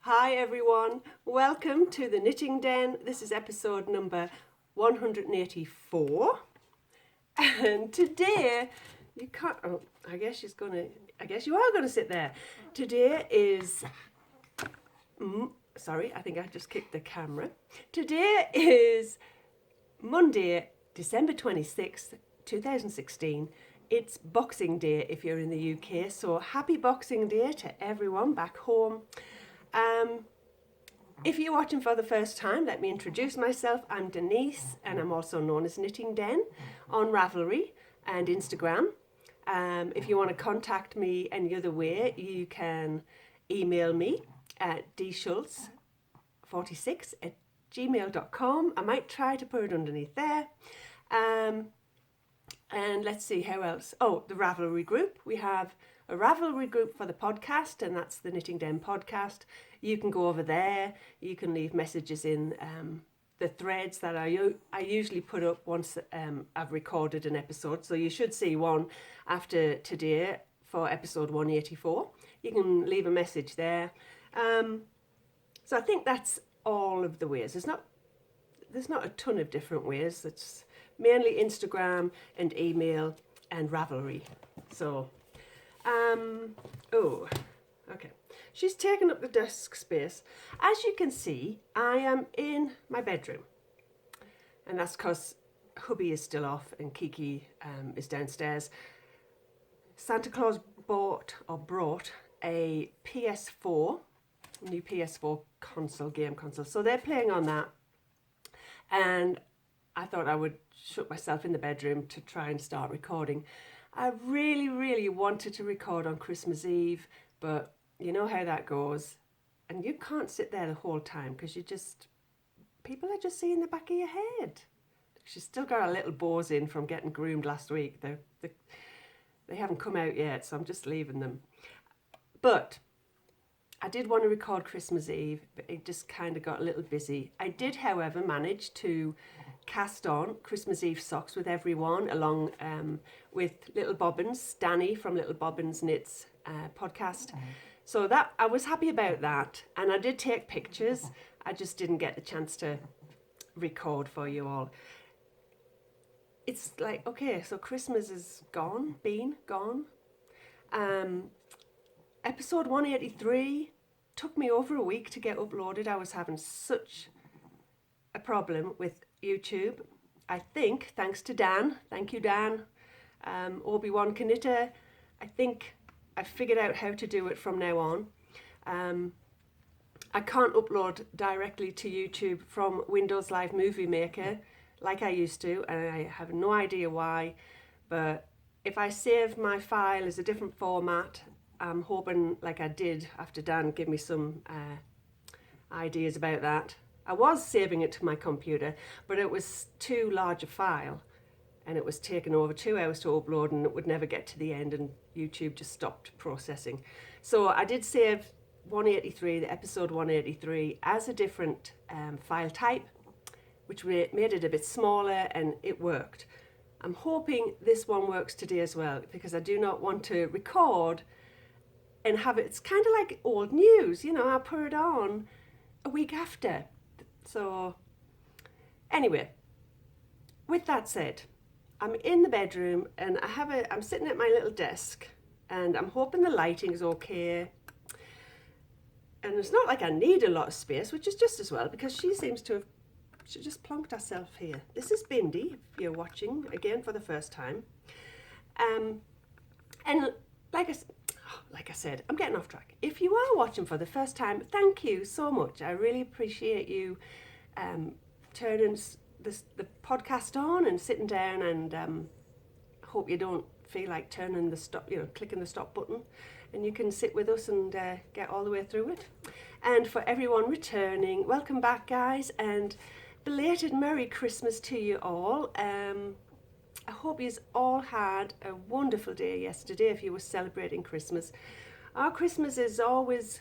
Hi everyone, welcome to the Knitting Den. This is episode number 184. And today, you can't, oh, I guess you are gonna sit there. Today is, sorry, I think I just kicked the camera. Today is Monday, December 26th, 2016. It's Boxing Day if you're in the UK, so happy Boxing Day to everyone back home. If you're watching for the first time, let me introduce myself. I'm Denise, and I'm also known as Knitting Den on Ravelry and Instagram. If you want to contact me any other way, you can email me at dschultz46@gmail.com. I might try to put it underneath there. And let's see, how else? Oh, the Ravelry group. We have a Ravelry group for the podcast, and that's the Knitting Den podcast. You can go over there. You can leave messages in the threads that I usually put up once I've recorded an episode. So you should see one after today for episode 184. You can leave a message there. So I think that's all of the ways. There's not a ton of different ways. It's mainly Instagram and email and Ravelry. So, okay. She's taken up the desk space. As you can see, I am in my bedroom. And that's because hubby is still off and Kiki is downstairs. Santa Claus brought a PS4, new PS4 game console. So they're playing on that. And I thought I would shut myself in the bedroom to try and start recording. I really, really wanted to record on Christmas Eve, but you know how that goes. And you can't sit there the whole time because people are just seeing the back of your head. She's still got her little bows in from getting groomed last week. They haven't come out yet, so I'm just leaving them. But I did want to record Christmas Eve, but it just kind of got a little busy. I did, however, manage to cast on Christmas Eve socks with everyone, along with Little Bobbins, Danny from Little Bobbins Knits podcast. So that I was happy about that, and I did take pictures. I just didn't get the chance to record for you all. It's like, okay, so Christmas is gone. Episode 183 took me over a week to get uploaded. I was having such a problem with YouTube. I think, thanks to Dan, thank you Dan, Obi-Wan Knitter, I think I figured out how to do it from now on. I can't upload directly to YouTube from Windows Live Movie Maker like I used to, and I have no idea why, but if I save my file as a different format, I'm hoping, like I did after Dan gave me some ideas about that. I was saving it to my computer, but it was too large a file, and it was taking over 2 hours to upload, and it would never get to the end, and YouTube just stopped processing. So I did save 183, the episode 183, as a different file type, which made it a bit smaller, and it worked. I'm hoping this one works today as well, because I do not want to record and have it's kind of like old news, I put it on a week after. So anyway, with that said, I'm in the bedroom and I'm sitting at my little desk, and I'm hoping the lighting is okay. And it's not like I need a lot of space, which is just as well, because she just plonked herself here. This is Bindi, if you're watching again for the first time. And like I said, I'm getting off track. If you are watching for the first time, thank you so much. I really appreciate you turning the podcast on and sitting down, and hope you don't feel like turning the stop, clicking the stop button, and you can sit with us and get all the way through it. And for everyone returning, welcome back, guys, and belated Merry Christmas to you all. I hope you all had a wonderful day yesterday if you were celebrating Christmas. Our Christmas is always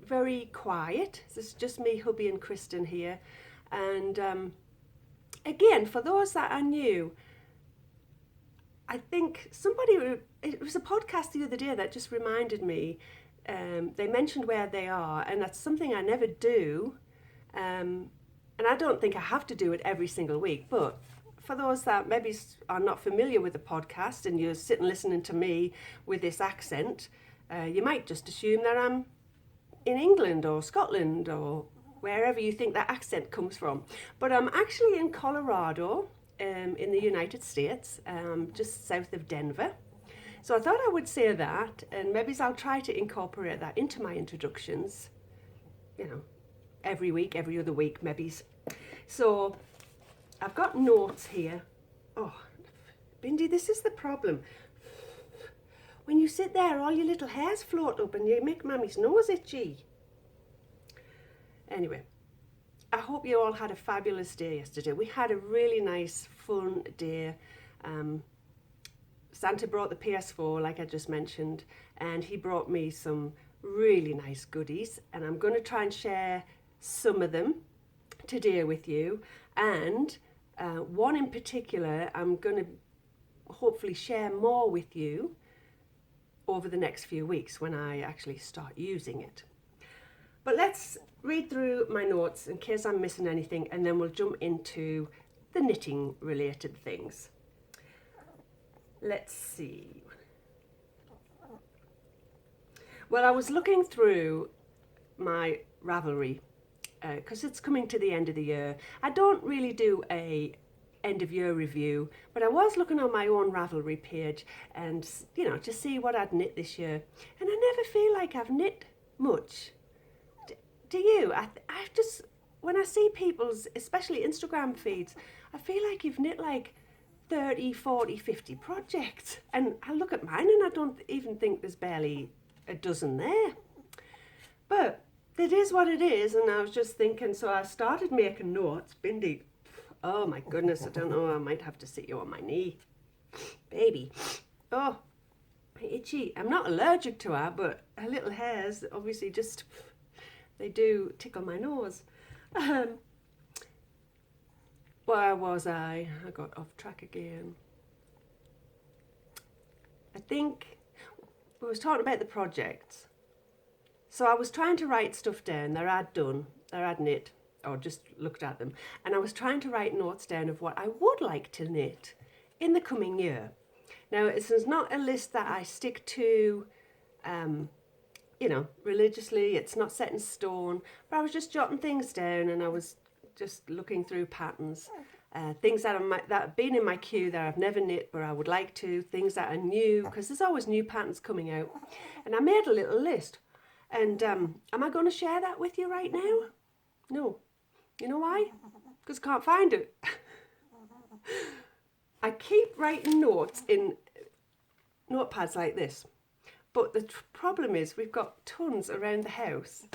very quiet. It's just me, hubby and Kristen here. And again, for those that are new, I think it was a podcast the other day that just reminded me they mentioned where they are, and that's something I never do. And I don't think I have to do it every single week, but for those that maybe are not familiar with the podcast and you're sitting listening to me with this accent, you might just assume that I'm in England or Scotland or wherever you think that accent comes from. But I'm actually in Colorado, in the United States, just south of Denver. So I thought I would say that, and maybe I'll try to incorporate that into my introductions, you know, every week, every other week, maybe. So I've got notes here. Oh, Bindi, this is the problem. When you sit there, all your little hairs float up and you make Mummy's nose itchy. Anyway, I hope you all had a fabulous day yesterday. We had a really nice, fun day. Santa brought the PS4, like I just mentioned, and he brought me some really nice goodies, and I'm going to try and share some of them today with you. And one in particular, I'm going to hopefully share more with you over the next few weeks when I actually start using it. But let's read through my notes in case I'm missing anything, and then we'll jump into the knitting related things. Let's see. Well, I was looking through my Ravelry because it's coming to the end of the year. I don't really do a end of year review, but I was looking on my own Ravelry page and, you know, to see what I'd knit this year. And I never feel like I've knit much. Do you? I just, when I see people's, especially Instagram feeds, I feel like you've knit like 30, 40, 50 projects. And I look at mine and I don't even think there's barely a dozen there. But it is what it is, and I was just thinking, so I started making notes. Bindi, oh my goodness, I don't know, I might have to sit you on my knee. Baby, oh, itchy. I'm not allergic to her, but her little hairs obviously just, they do tickle my nose. Where was I? I got off track again. I think we was talking about the projects. So I was trying to write stuff down that I'd done, that I'd knit, or just looked at them. And I was trying to write notes down of what I would like to knit in the coming year. Now, this is not a list that I stick to, you know, religiously. It's not set in stone. But I was just jotting things down, and I was just looking through patterns. Things that have been in my queue that I've never knit, but I would like to. Things that are new, because there's always new patterns coming out. And I made a little list. And am I going to share that with you right now? No. You know why? Because I can't find it. I keep writing notes in notepads like this. But the problem is we've got tons around the house.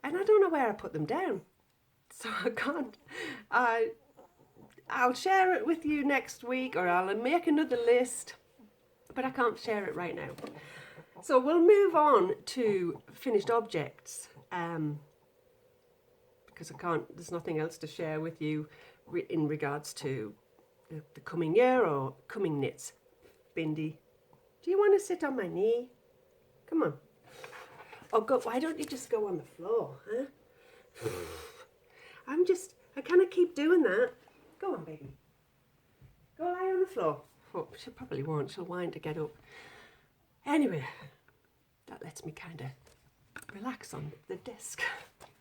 And I don't know where I put them down. So I can't. I'll share it with you next week, or I'll make another list. But I can't share it right now. So we'll move on to finished objects, because there's nothing else to share with you in regards to the coming year or coming knits. Bindi, do you want to sit on my knee? Come on. Or why don't you just go on the floor, huh? I kind of keep doing that. Go on, baby. Go lie on the floor. Oh, she probably won't. She'll whine to get up. Anyway, that lets me kind of relax on the desk.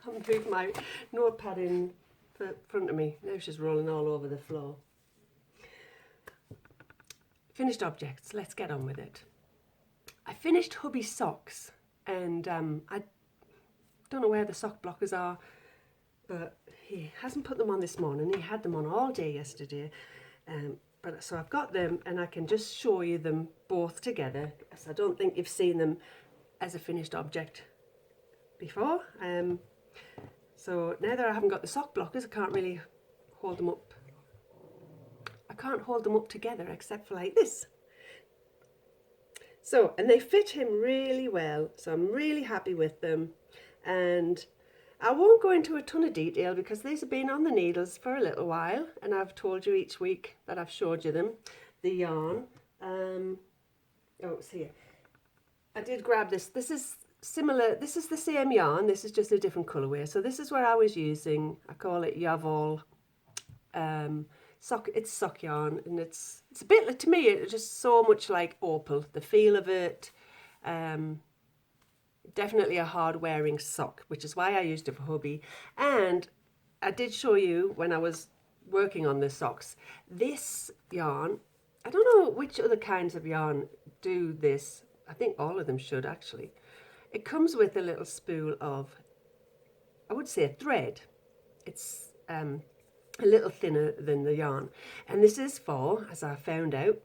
I'll move my notepad in front of me. Now she's rolling all over the floor. Finished objects. Let's get on with it. I finished hubby's socks, and I don't know where the sock blockers are, but he hasn't put them on this morning. He had them on all day yesterday. So I've got them, and I can just show you them both together, because I don't think you've seen them as a finished object before. So now that I haven't got the sock blockers, I can't really hold them up. I can't hold them up together except for like this. So, and they fit him really well, so I'm really happy with them. And I won't go into a ton of detail because these have been on the needles for a little while, and I've told you each week that I've showed you them. The yarn, oh, it's here. I did grab this. This is similar, this is the same yarn, this is just a different colourway. So this is what I was using. I call it Yaval sock. It's sock yarn, and it's a bit, to me, it's just so much like opal, the feel of it. Definitely a hard wearing sock, which is why I used it for hubby. And I did show you when I was working on the socks, this yarn, I don't know which other kinds of yarn do this. I think all of them should actually. It comes with a little spool of, I would say, thread. It's a little thinner than the yarn. And this is for, as I found out,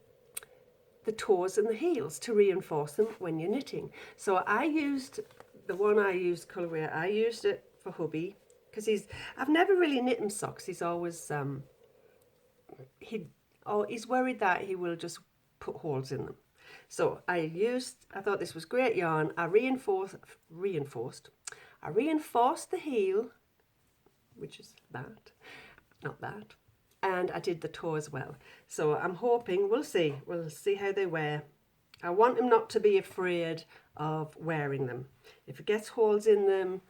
the toes and the heels, to reinforce them when you're knitting. So I used the one I used colourway. I used it for hubby because I've never really knit him socks. He's always he's worried that he will just put holes in them. So I thought this was great yarn. I reinforced the heel, which is that, not that. And I did the toe as well. So I'm hoping, we'll see how they wear. I want him not to be afraid of wearing them. If it gets holes in them,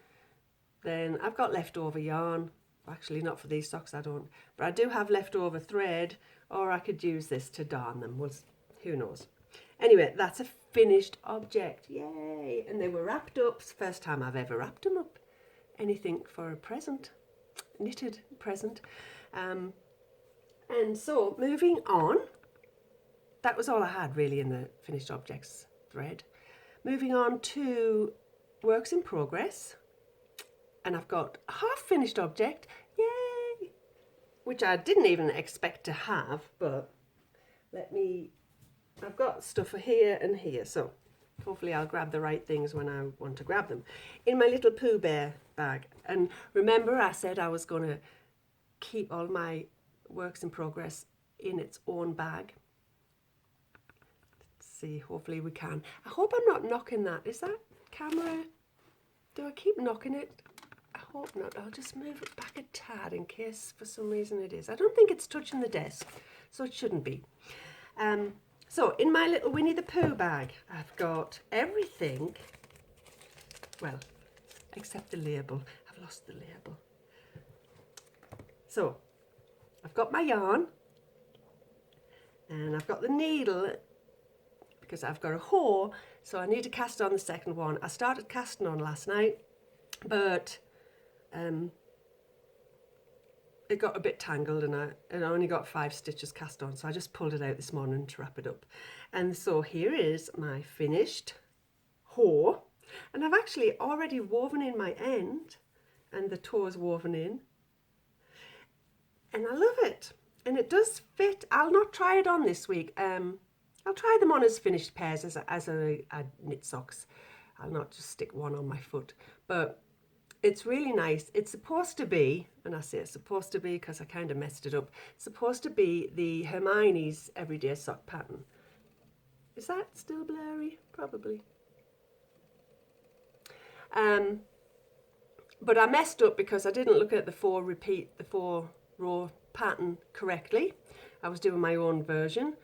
then I've got leftover yarn. Actually, not for these socks, I don't. But I do have leftover thread, or I could use this to darn them. Well, who knows? Anyway, that's a finished object. Yay! And they were wrapped up. It's the first time I've ever wrapped them up. Anything for a present. Knitted present. And so, moving on, that was all I had really in the finished objects thread. Moving on to works in progress, and I've got a half finished object, yay, which I didn't even expect to have, but I've got stuff for here and here, so hopefully I'll grab the right things when I want to grab them. In my little Pooh Bear bag, and remember I said I was going to keep all my works in progress in its own bag. Let's see, hopefully we can. I hope I'm not knocking that. Is that camera? Do I keep knocking it? I hope not. I'll just move it back a tad in case for some reason it is. I don't think it's touching the desk, so it shouldn't be. So in my little Winnie the Pooh bag, I've got everything, well, except the label. I've lost the label. So I've got my yarn, and I've got the needle because I've got a hoe, so I need to cast on the second one. I started casting on last night, but it got a bit tangled, and I only got 5 stitches cast on, so I just pulled it out this morning to wrap it up. And so here is my finished hoe, and I've actually already woven in my end, and the toe is woven in. And I love it, and it does fit. I'll not try it on this week. I'll try them on as finished pairs as I knit socks. I'll not just stick one on my foot, but it's really nice. It's supposed to be, and I say it's supposed to be because I kind of messed it up, it's supposed to be the Hermione's everyday sock pattern. Is that still blurry? Probably. But I messed up because I didn't look at the 4-row pattern correctly. I was doing my own version.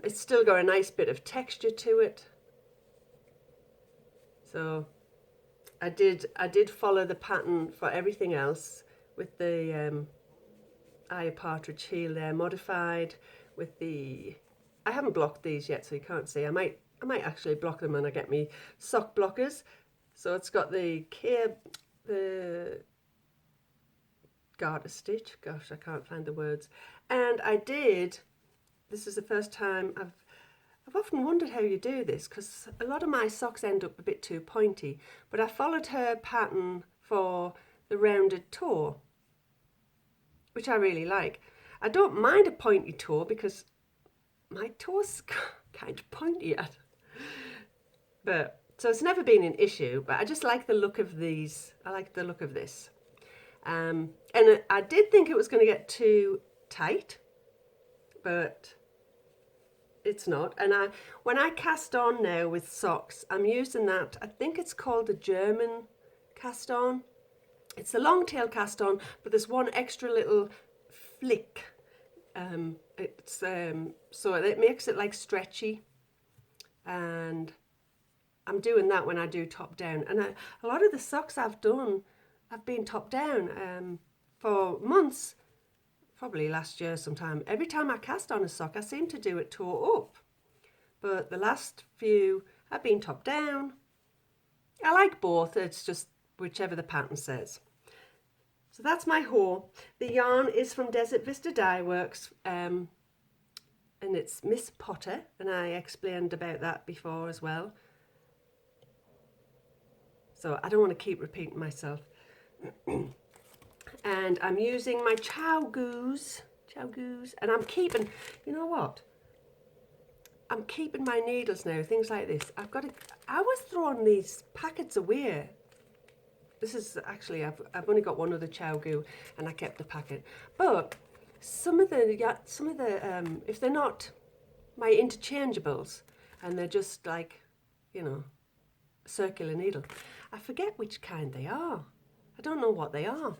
It's still got a nice bit of texture to it. So I did follow the pattern for everything else with the eye of partridge heel there modified with the, I haven't blocked these yet so you can't see. I might actually block them when I get me sock blockers. So it's got the garter stitch, gosh I can't find the words, and this is the first time I've often wondered how you do this because a lot of my socks end up a bit too pointy, but I followed her pattern for the rounded toe, which I really like. I don't mind a pointy toe because my toe's kind of pointy yet, but so it's never been an issue, but I just like the look of these. I like the look of this. And I did think it was going to get too tight, but it's not. And when I cast on now with socks, I'm using that, I think it's called a German cast on. It's a long tail cast on, but there's one extra little flick. So it makes it like stretchy, and I'm doing that when I do top down. And a lot of the socks I've done have been top down for months, probably last year sometime. Every time I cast on a sock, I seem to do it toe up. But the last few have been top down. I like both, it's just whichever the pattern says. So that's my haul. The yarn is from Desert Vista Dye Works, and it's Miss Potter, and I explained about that before as well. So I don't want to keep repeating myself. And I'm using my Chow Goose, and I'm keeping, you know what? I'm keeping my needles now, things like this. I was throwing these packets away. This is actually, I've only got one other Chow Goo, and I kept the packet. But some of the, if they're not my interchangeables, and they're just like, you know, circular needle, I forget which kind they are. I don't know what they are.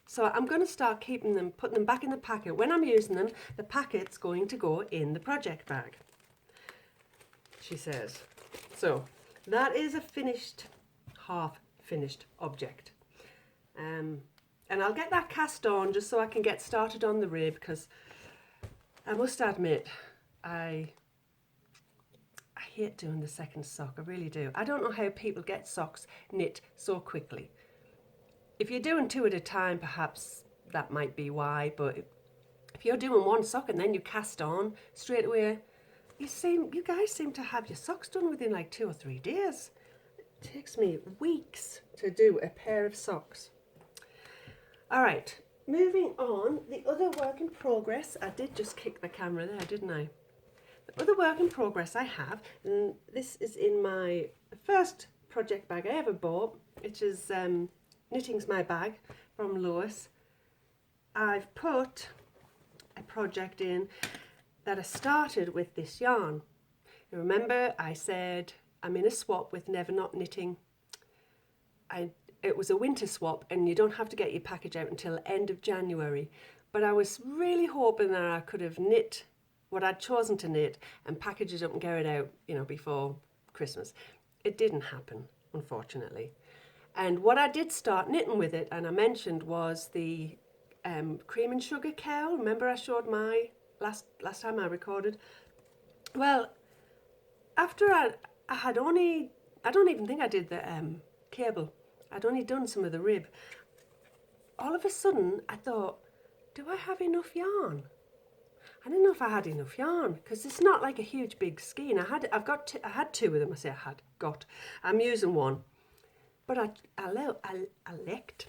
So I'm going to start keeping them, putting them back in the packet. When I'm using them, the packet's going to go in the project bag, she says. So that is a finished, half finished object. And I'll get that cast on just so I can get started on the rib, because I must admit, I hate doing the second sock, I really do. I don't know how people get socks knit so quickly. If you're doing 2 at a time, perhaps that might be why, but if you're doing one sock and then you cast on straight away, you guys seem to have your socks done within like 2 or 3 days. It takes me weeks to do a pair of socks. All right, moving on, the other work in progress. I did just kick the camera there, didn't I? The other work in progress I have, and this is in my first project bag I ever bought, which is Knitting's My Bag from Lois. I've put a project in that I started with this yarn. You remember I said I'm in a swap with Never Not Knitting. It was a winter swap, and you don't have to get your package out until end of January. But I was really hoping that I could have knit what I'd chosen to knit and package it up and get it out, you know, before Christmas. It didn't happen, unfortunately. And what I did start knitting with it, and I mentioned, was the cream and sugar cowl. Remember I showed my last time I recorded? Well, after I don't even think I did the cable. I'd only done some of the rib. All of a sudden, I thought, do I have enough yarn? I didn't know if I had enough yarn, because it's not like a huge big skein. I had 2 of them. I say I had got. I'm using one, but I looked,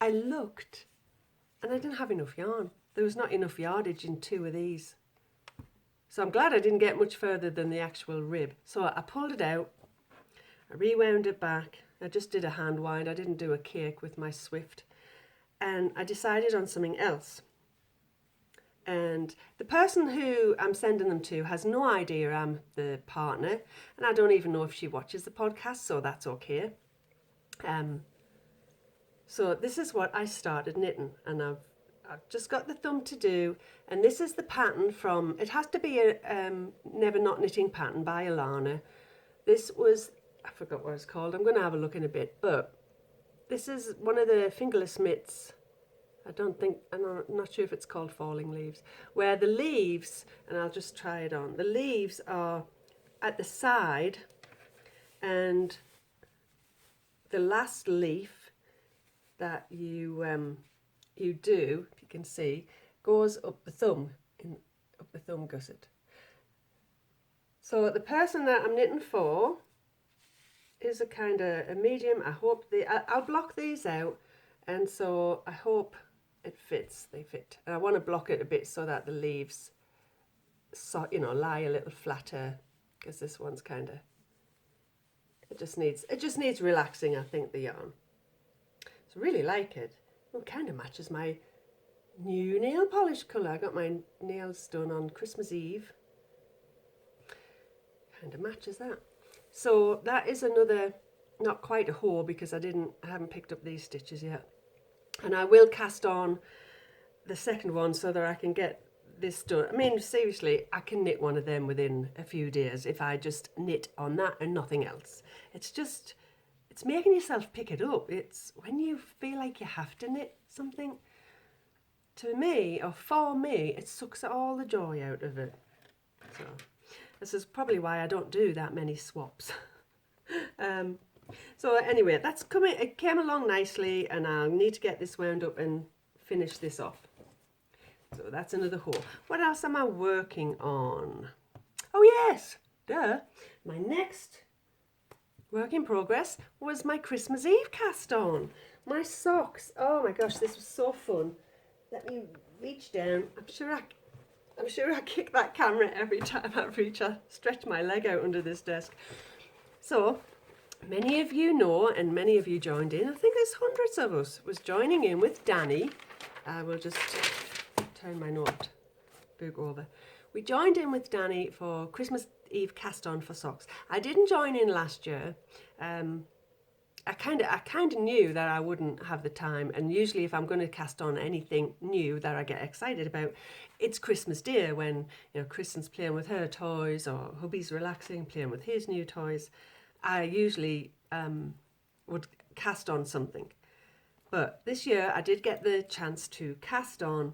and I didn't have enough yarn. There was not enough yardage in 2 of these. So I'm glad I didn't get much further than the actual rib. So I pulled it out, I rewound it back. I just did a hand wind. I didn't do a cake with my Swift. And I decided on something else. And the person who I'm sending them to has no idea I'm the partner, and I don't even know if she watches the podcast, so that's okay. So this is what I started knitting, and I've just got the thumb to do, and this is the pattern from, it has to be a Never Not Knitting pattern by Alana. This was, I forgot what it's called, I'm going to have a look in a bit, but this is one of the fingerless mitts. I'm not sure if it's called Falling Leaves, where the leaves, and I'll just try it on, the leaves are at the side, and the last leaf that you do, if you can see, goes up the thumb, up the thumb gusset. So the person that I'm knitting for is a kind of a medium. I hope I'll block these out, and so I hope it fits. They fit. And I want to block it a bit so that the leaves, lie a little flatter, because this one's kind of, it just needs relaxing, I think, the yarn. So I really like it. It kind of matches my new nail polish colour. I got my nails done on Christmas Eve. Kind of matches that. So that is another, not quite a haul, because I haven't picked up these stitches yet. And I will cast on the second one so that I can get this done. I mean, seriously, I can knit one of them within a few days if I just knit on that and nothing else. It's just, it's making yourself pick it up. It's when you feel like you have to knit something, to me, or for me, it sucks all the joy out of it. So this is probably why I don't do that many swaps. So anyway, that's coming. It came along nicely, and I'll need to get this wound up and finish this off. So that's another haul. What else am I working on? Oh yes, duh. My next work in progress was my Christmas Eve cast on. My socks. Oh my gosh, this was so fun. Let me reach down. I'm sure I kick that camera every time I stretch my leg out under this desk. So many of you know, and many of you joined in. I think there's hundreds of us was joining in with Danny. I will just turn my notebook over. We joined in with Danny for Christmas Eve cast on for socks. I didn't join in last year. I kind of knew that I wouldn't have the time, and usually if I'm going to cast on anything new that I get excited about, it's Christmas Day when, you know, Kristen's playing with her toys or hubby's relaxing, playing with his new toys. I usually would cast on something. But this year I did get the chance to cast on.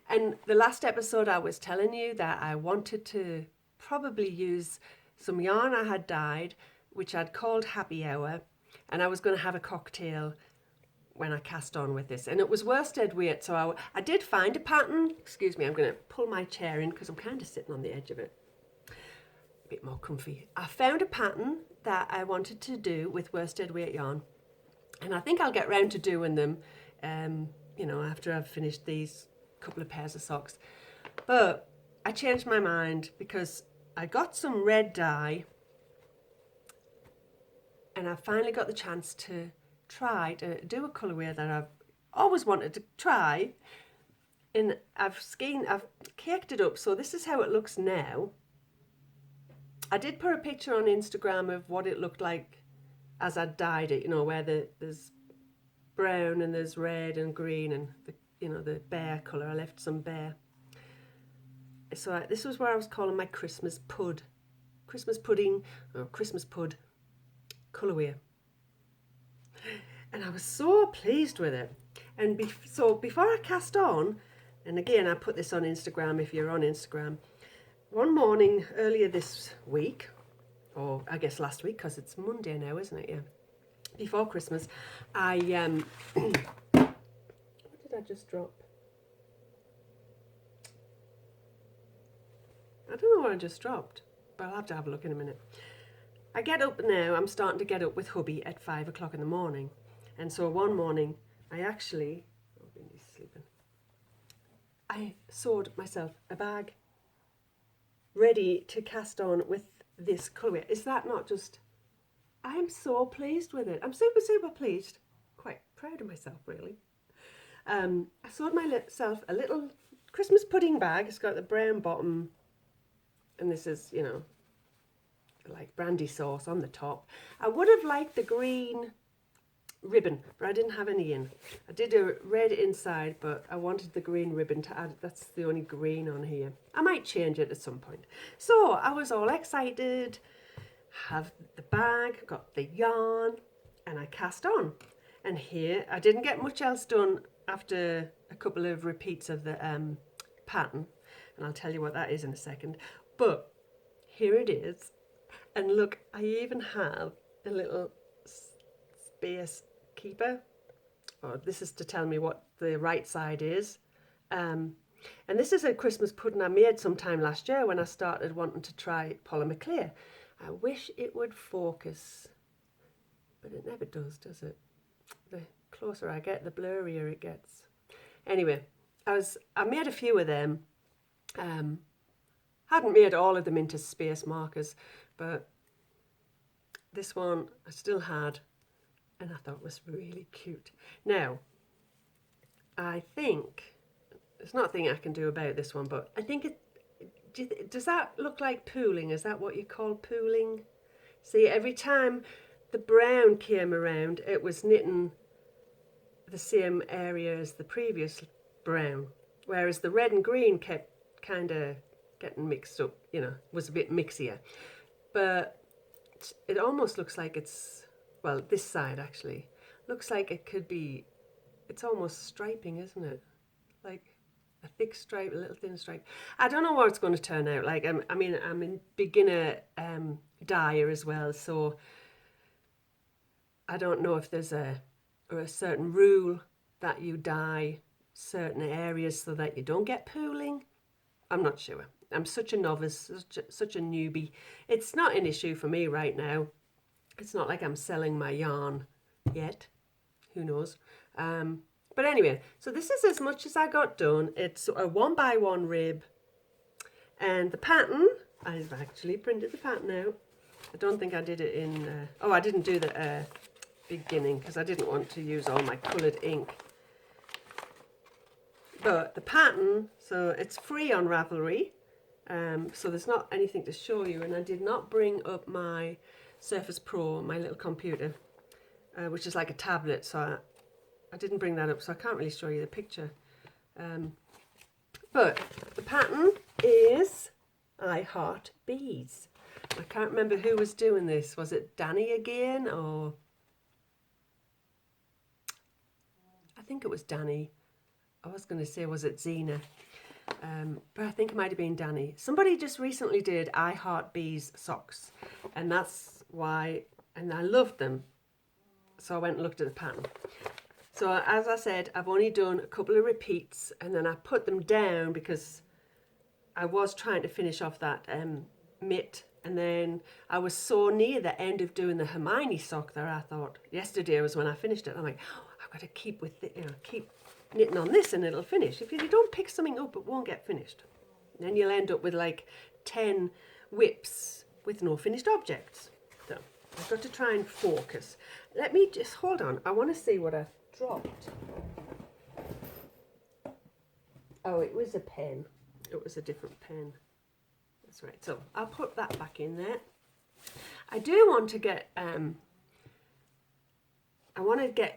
And the last episode I was telling you that I wanted to probably use some yarn I had dyed, which I'd called Happy Hour, and I was going to have a cocktail when I cast on with this. And it was worsted weight, so I did find a pattern. Excuse me, I'm going to pull my chair in because I'm kind of sitting on the edge of it. A bit more comfy. I found a pattern that I wanted to do with worsted weight yarn, and I think I'll get round to doing them, you know, after I've finished these couple of pairs of socks. But I changed my mind because I got some red dye, and I finally got the chance to try to do a colourway that I've always wanted to try. And I've caked it up, so this is how it looks now. I did put a picture on Instagram of what it looked like as I dyed it, you know, where there's brown and there's red and green and the bear colour. I left some bear. So this was where I was calling my Christmas pudding or Christmas pud colourway. And I was so pleased with it. And so before I cast on, and again I put this on Instagram if you're on Instagram, one morning earlier this week, or I guess last week because it's Monday now, isn't it? Yeah. Before Christmas, what did I just drop? I don't know what I just dropped, but I'll have to have a look in a minute. I get up now, I'm starting to get up with hubby at 5 o'clock in the morning. And so one morning, I sewed myself a bag ready to cast on with this colourway. Is that not just, I'm so pleased with it. I'm super, super pleased. Quite proud of myself, really. I sewed myself a little Christmas pudding bag. It's got the brown bottom, and this is, you know, like brandy sauce on the top. I would have liked the green ribbon, but I didn't have any in. I did a red inside, but I wanted the green ribbon to add. That's the only green on here. I might change it at some point. So I was all excited, have the bag, got the yarn, and I cast on. And here, I didn't get much else done after a couple of repeats of the pattern, and I'll tell you what that is in a second. But here it is. And look, I even have a little space keeper. Oh, this is to tell me what the right side is. And this is a Christmas pudding I made sometime last year when I started wanting to try polymer clear. I wish it would focus, but it never does it? The closer I get, the blurrier it gets. Anyway, I made a few of them. Hadn't made all of them into space markers, but this one I still had, and I thought was really cute. Now, I think, there's nothing I can do about this one, but I think does that look like pooling? Is that what you call pooling? See, every time the brown came around, it was knitting the same area as the previous brown, whereas the red and green kept kind of getting mixed up, you know, was a bit mixier. But it almost looks like it's, well, this side actually looks like it could be, it's almost striping, isn't it? Like a thick stripe, a little thin stripe. I don't know what it's going to turn out like. I mean, I'm in beginner dyer as well, so I don't know if there's a certain rule that you dye certain areas so that you don't get pooling. I'm not sure. I'm such a novice, such a newbie. It's not an issue for me right now. It's not like I'm selling my yarn yet. Who knows? But anyway, so this is as much as I got done. It's a 1x1 rib. And the pattern, I've actually printed the pattern out. I don't think I did it in... oh, I didn't do the beginning because I didn't want to use all my coloured ink. But the pattern, so it's free on Ravelry. So there's not anything to show you. And I did not bring up my Surface Pro, my little computer, which is like a tablet. So I didn't bring that up, so I can't really show you the picture. But the pattern is I Heart Bees. I can't remember who was doing this. Was it Danny again, or I think it was Danny. I was going to say, was it Zena? But I think it might have been Danny. Somebody just recently did I Heart Bees socks, and that's why, and I loved them. So I went and looked at the pattern. So as I said, I've only done a couple of repeats, and then I put them down because I was trying to finish off that mitt, and then I was so near the end of doing the Hermione sock that I thought, yesterday was when I finished it. I'm like, oh, I've got to keep with it, you know, keep knitting on this and it'll finish. If you don't pick something up, it won't get finished. And then you'll end up with like 10 whips with no finished objects. So I've got to try and focus. Let me just, hold on, I want to see what I've dropped. Oh, it was a pen. It was a different pen. That's right. So I'll put that back in there. I do want to get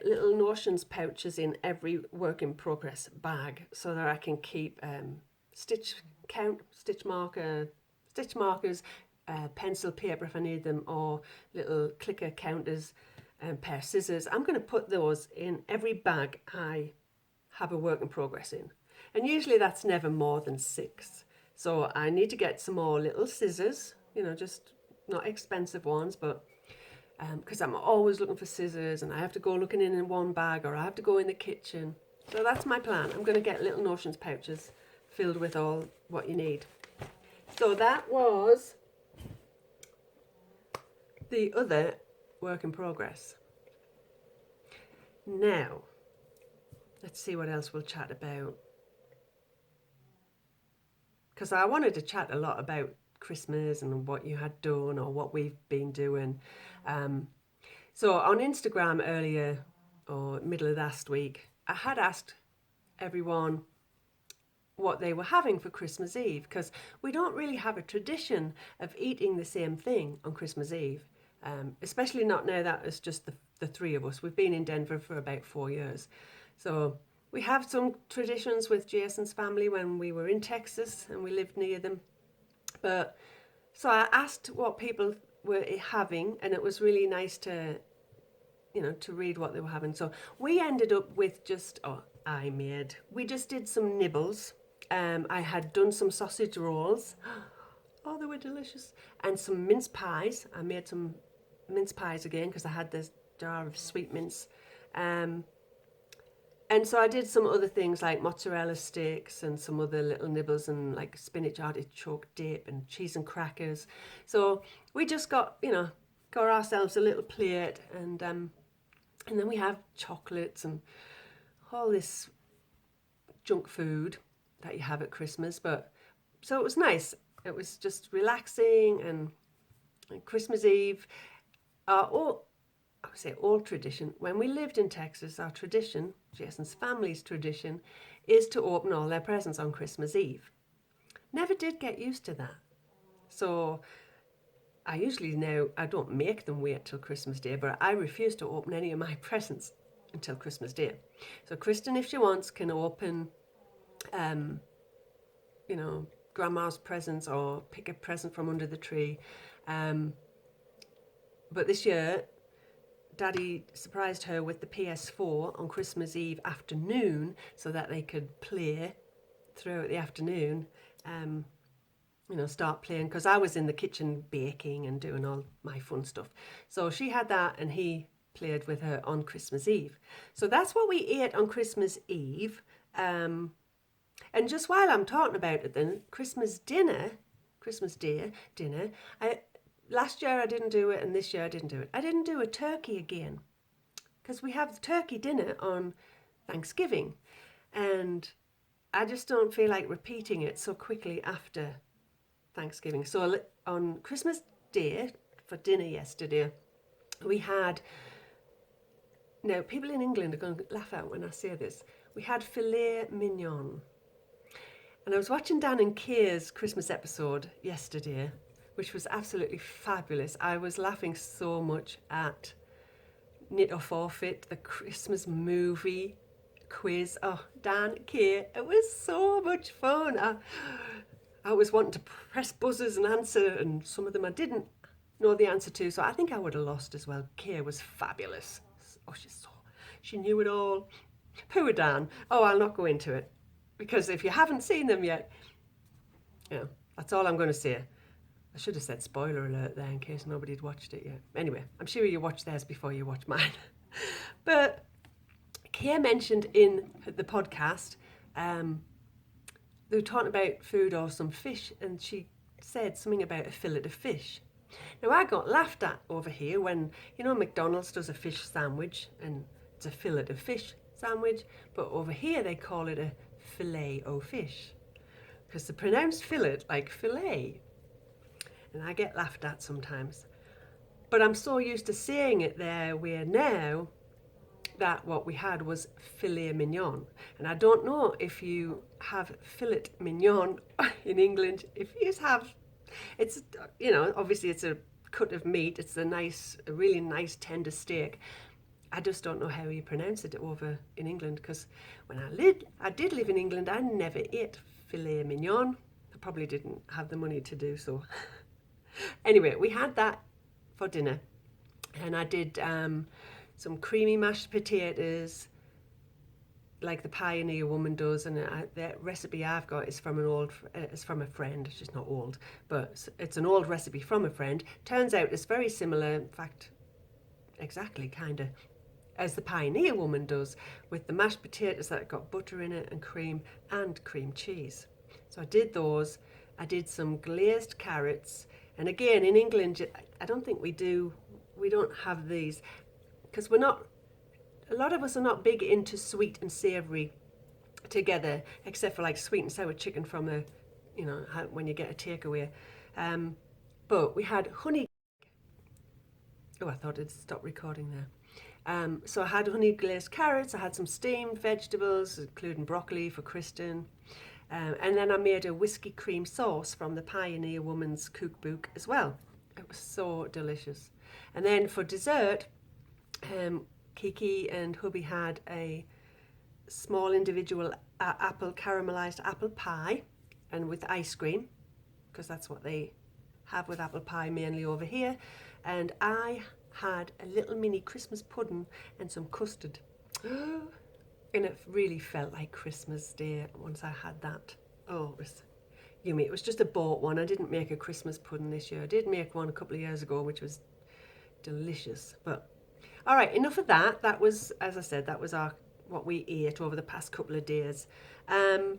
little notions pouches in every work in progress bag so that I can keep stitch markers, pencil paper if I need them, or little clicker counters and pair of scissors. I'm going to put those in every bag I have a work in progress in. And usually that's never more than 6. So I need to get some more little scissors, you know, just not expensive ones, but because I'm always looking for scissors and I have to go looking in one bag or I have to go in the kitchen. So that's my plan. I'm going to get little notions pouches filled with all what you need. So that was the other work in progress. Now, let's see what else we'll chat about. Because I wanted to chat a lot about Christmas and what you had done or what we've been doing. So on Instagram earlier, or middle of last week, I had asked everyone what they were having for Christmas Eve, because we don't really have a tradition of eating the same thing on Christmas Eve, especially not now that it's just the 3 of us. We've been in Denver for about 4 years. So we have some traditions with Jason's family when we were in Texas and we lived near them. But so I asked what people were having, and it was really nice to, you know, to read what they were having. So we ended up with we just did some nibbles. I had done some sausage rolls. Oh, they were delicious. And some mince pies. I made some mince pies again because I had this jar of sweet mince. And so I did some other things like mozzarella sticks and some other little nibbles and like spinach artichoke dip and cheese and crackers. So we just got ourselves a little plate, and then we have chocolates and all this junk food that you have at Christmas. But so it was nice. It was just relaxing, and Christmas Eve, I would say old tradition. When we lived in Texas, our tradition, Jason's family's tradition, is to open all their presents on Christmas Eve. Never did get used to that. So I usually now, I don't make them wait till Christmas Day, but I refuse to open any of my presents until Christmas Day. So Kristen, if she wants, can open you know, grandma's presents or pick a present from under the tree. But this year, Daddy surprised her with the PS4 on Christmas Eve afternoon so that they could play throughout the afternoon. You know, start playing, because I was in the kitchen baking and doing all my fun stuff. So she had that and he played with her on Christmas Eve. So that's what we ate on Christmas Eve. And just while I'm talking about it then, Christmas Day dinner, last year I didn't do it and this year I didn't do it. I didn't do a turkey again because we have turkey dinner on Thanksgiving and I just don't feel like repeating it so quickly after Thanksgiving. So on Christmas Day for dinner yesterday, we had, now people in England are going to laugh out when I say this, we had filet mignon. And I was watching Dan and Kay's Christmas episode yesterday, which was absolutely fabulous. I was laughing so much at Knit or Forfeit, the Christmas movie quiz. Oh, Dan, Kay, it was so much fun. I was wanting to press buzzers and answer, and some of them I didn't know the answer to, so I think I would have lost as well. Kay was fabulous. Oh, she knew it all. Poor Dan. Oh, I'll not go into it, because if you haven't seen them yet, yeah, that's all I'm going to say. I should have said spoiler alert there in case nobody had watched it yet. Anyway, I'm sure you watched theirs before you watched mine. But Kay mentioned in the podcast, they were talking about food or some fish, and she said something about a fillet of fish. Now I got laughed at over here when, you know, McDonald's does a fish sandwich and it's a fillet of fish sandwich, but over here they call it a filet o fish because they pronounce fillet like filet, and I get laughed at sometimes. But I'm so used to saying it their way now that what we had was filet mignon. And I don't know if you have filet mignon in England. If you have, it's, you know, obviously it's a cut of meat. It's a really nice tender steak. I just don't know how you pronounce it over in England, because when I did live in England, I never ate filet mignon. I probably didn't have the money to do so. Anyway, we had that for dinner, and I did some creamy mashed potatoes like the Pioneer woman does, and the recipe I've got is from a friend. She's not old, but it's an old recipe from a friend. Turns out it's very similar, in fact exactly kind of as the Pioneer woman does, with the mashed potatoes that got butter in it and cream cheese. So I did those. I did some glazed carrots, and again in England I don't think we don't have these, because a lot of us are not big into sweet and savoury together, except for like sweet and sour chicken from when you get a takeaway. But we had honey. Oh, I thought it'd stop recording there. So I had honey glazed carrots, I had some steamed vegetables, including broccoli for Kristen. And then I made a whiskey cream sauce from the Pioneer Woman's cookbook as well. It was so delicious. And then for dessert, Kiki and hubby had a small individual caramelized apple pie, and with ice cream, because that's what they have with apple pie mainly over here. And I had a little mini Christmas pudding and some custard. And it really felt like Christmas Day once I had that. Oh, it was yummy. It was just a bought one. I didn't make a Christmas pudding this year. I did make one a couple of years ago, which was delicious. But all right, enough of that. That was, as I said, that was what we ate over the past couple of days. I'll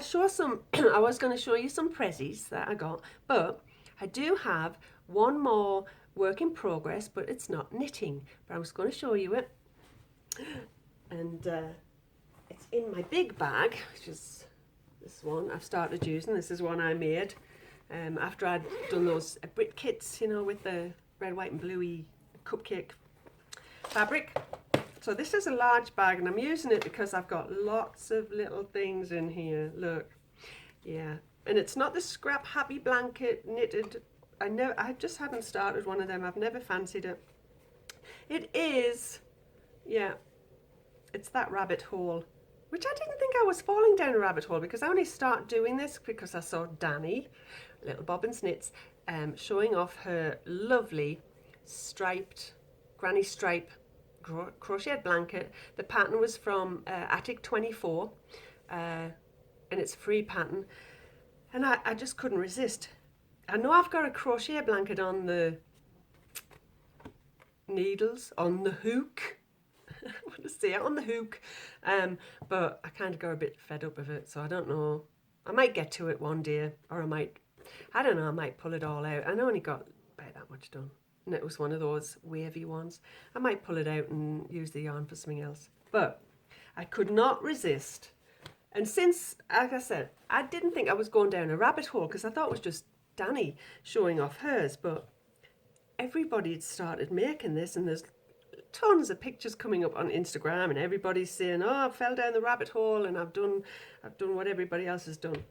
show some, I was going to show you some pressies that I got, but I do have one more work in progress, but it's not knitting. But I was going to show you it. And it's in my big bag, which is this one I've started using. This is one I made after I'd done those Brit kits, you know, with the red, white and bluey cupcake fabric. So this is a large bag, and I'm using it because I've got lots of little things in here. Look, yeah, and it's not the scrap happy blanket knitted. I just haven't started one of them. I've never fancied it. It is, yeah, it's that rabbit hole, which I didn't think I was falling down a rabbit hole, because I only started doing this because I saw Danny, Little Bobbin's Knits, showing off her lovely striped, granny stripe crochet blanket. The pattern was from Attic 24, and it's a free pattern, and I just couldn't resist. I know I've got a crochet blanket on the needles, on the hook. I want to say it, on the hook, but I kind of got a bit fed up with it, so I don't know. I might get to it one day, or I don't know, I might pull it all out. I only got about that much done, and it was one of those wavy ones. I might pull it out and use the yarn for something else, but I could not resist. And since, like I said, I didn't think I was going down a rabbit hole, because I thought it was just Danny showing off hers, but everybody had started making this, and there's tons of pictures coming up on Instagram, and everybody's saying, oh, I fell down the rabbit hole and I've done what everybody else has done.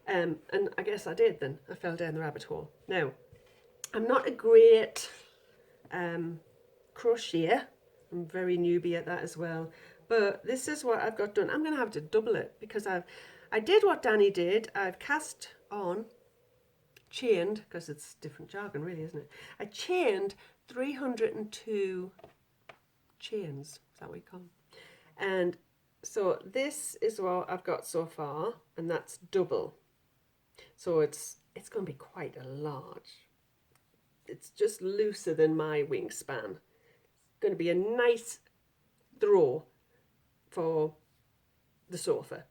And I guess I did then. I fell down the rabbit hole. Now, I'm not a great crocheter. I'm very newbie at that as well. But this is what I've got done. I'm going to have to double it, because I did what Danny did. I've cast on, chained, because it's different jargon really, isn't it? I chained 302 chains, is that what you call them? And so this is what I've got so far, and that's double. So it's going to be quite a large. It's just looser than my wingspan. It's going to be a nice throw for the sofa.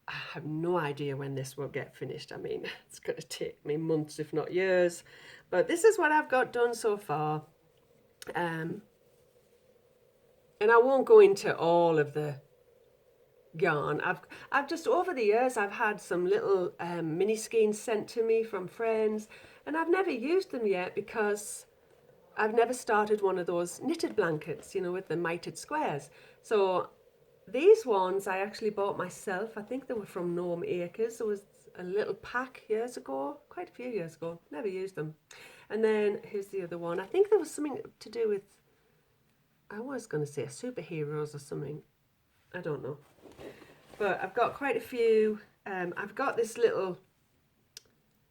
I have no idea when this will get finished. I mean, it's going to take me months, if not years. But this is what I've got done so far. And I won't go into all of the yarn. I've just, over the years, I've had some little mini skeins sent to me from friends, and I've never used them yet, because I've never started one of those knitted blankets, you know, with the mitered squares. So these ones I actually bought myself. I think they were from Gnome Acres. There was a little pack years ago, quite a few years ago. Never used them. And then here's the other one. I think there was something to do with, I was going to say superheroes or something. I don't know. But I've got quite a few. I've got this little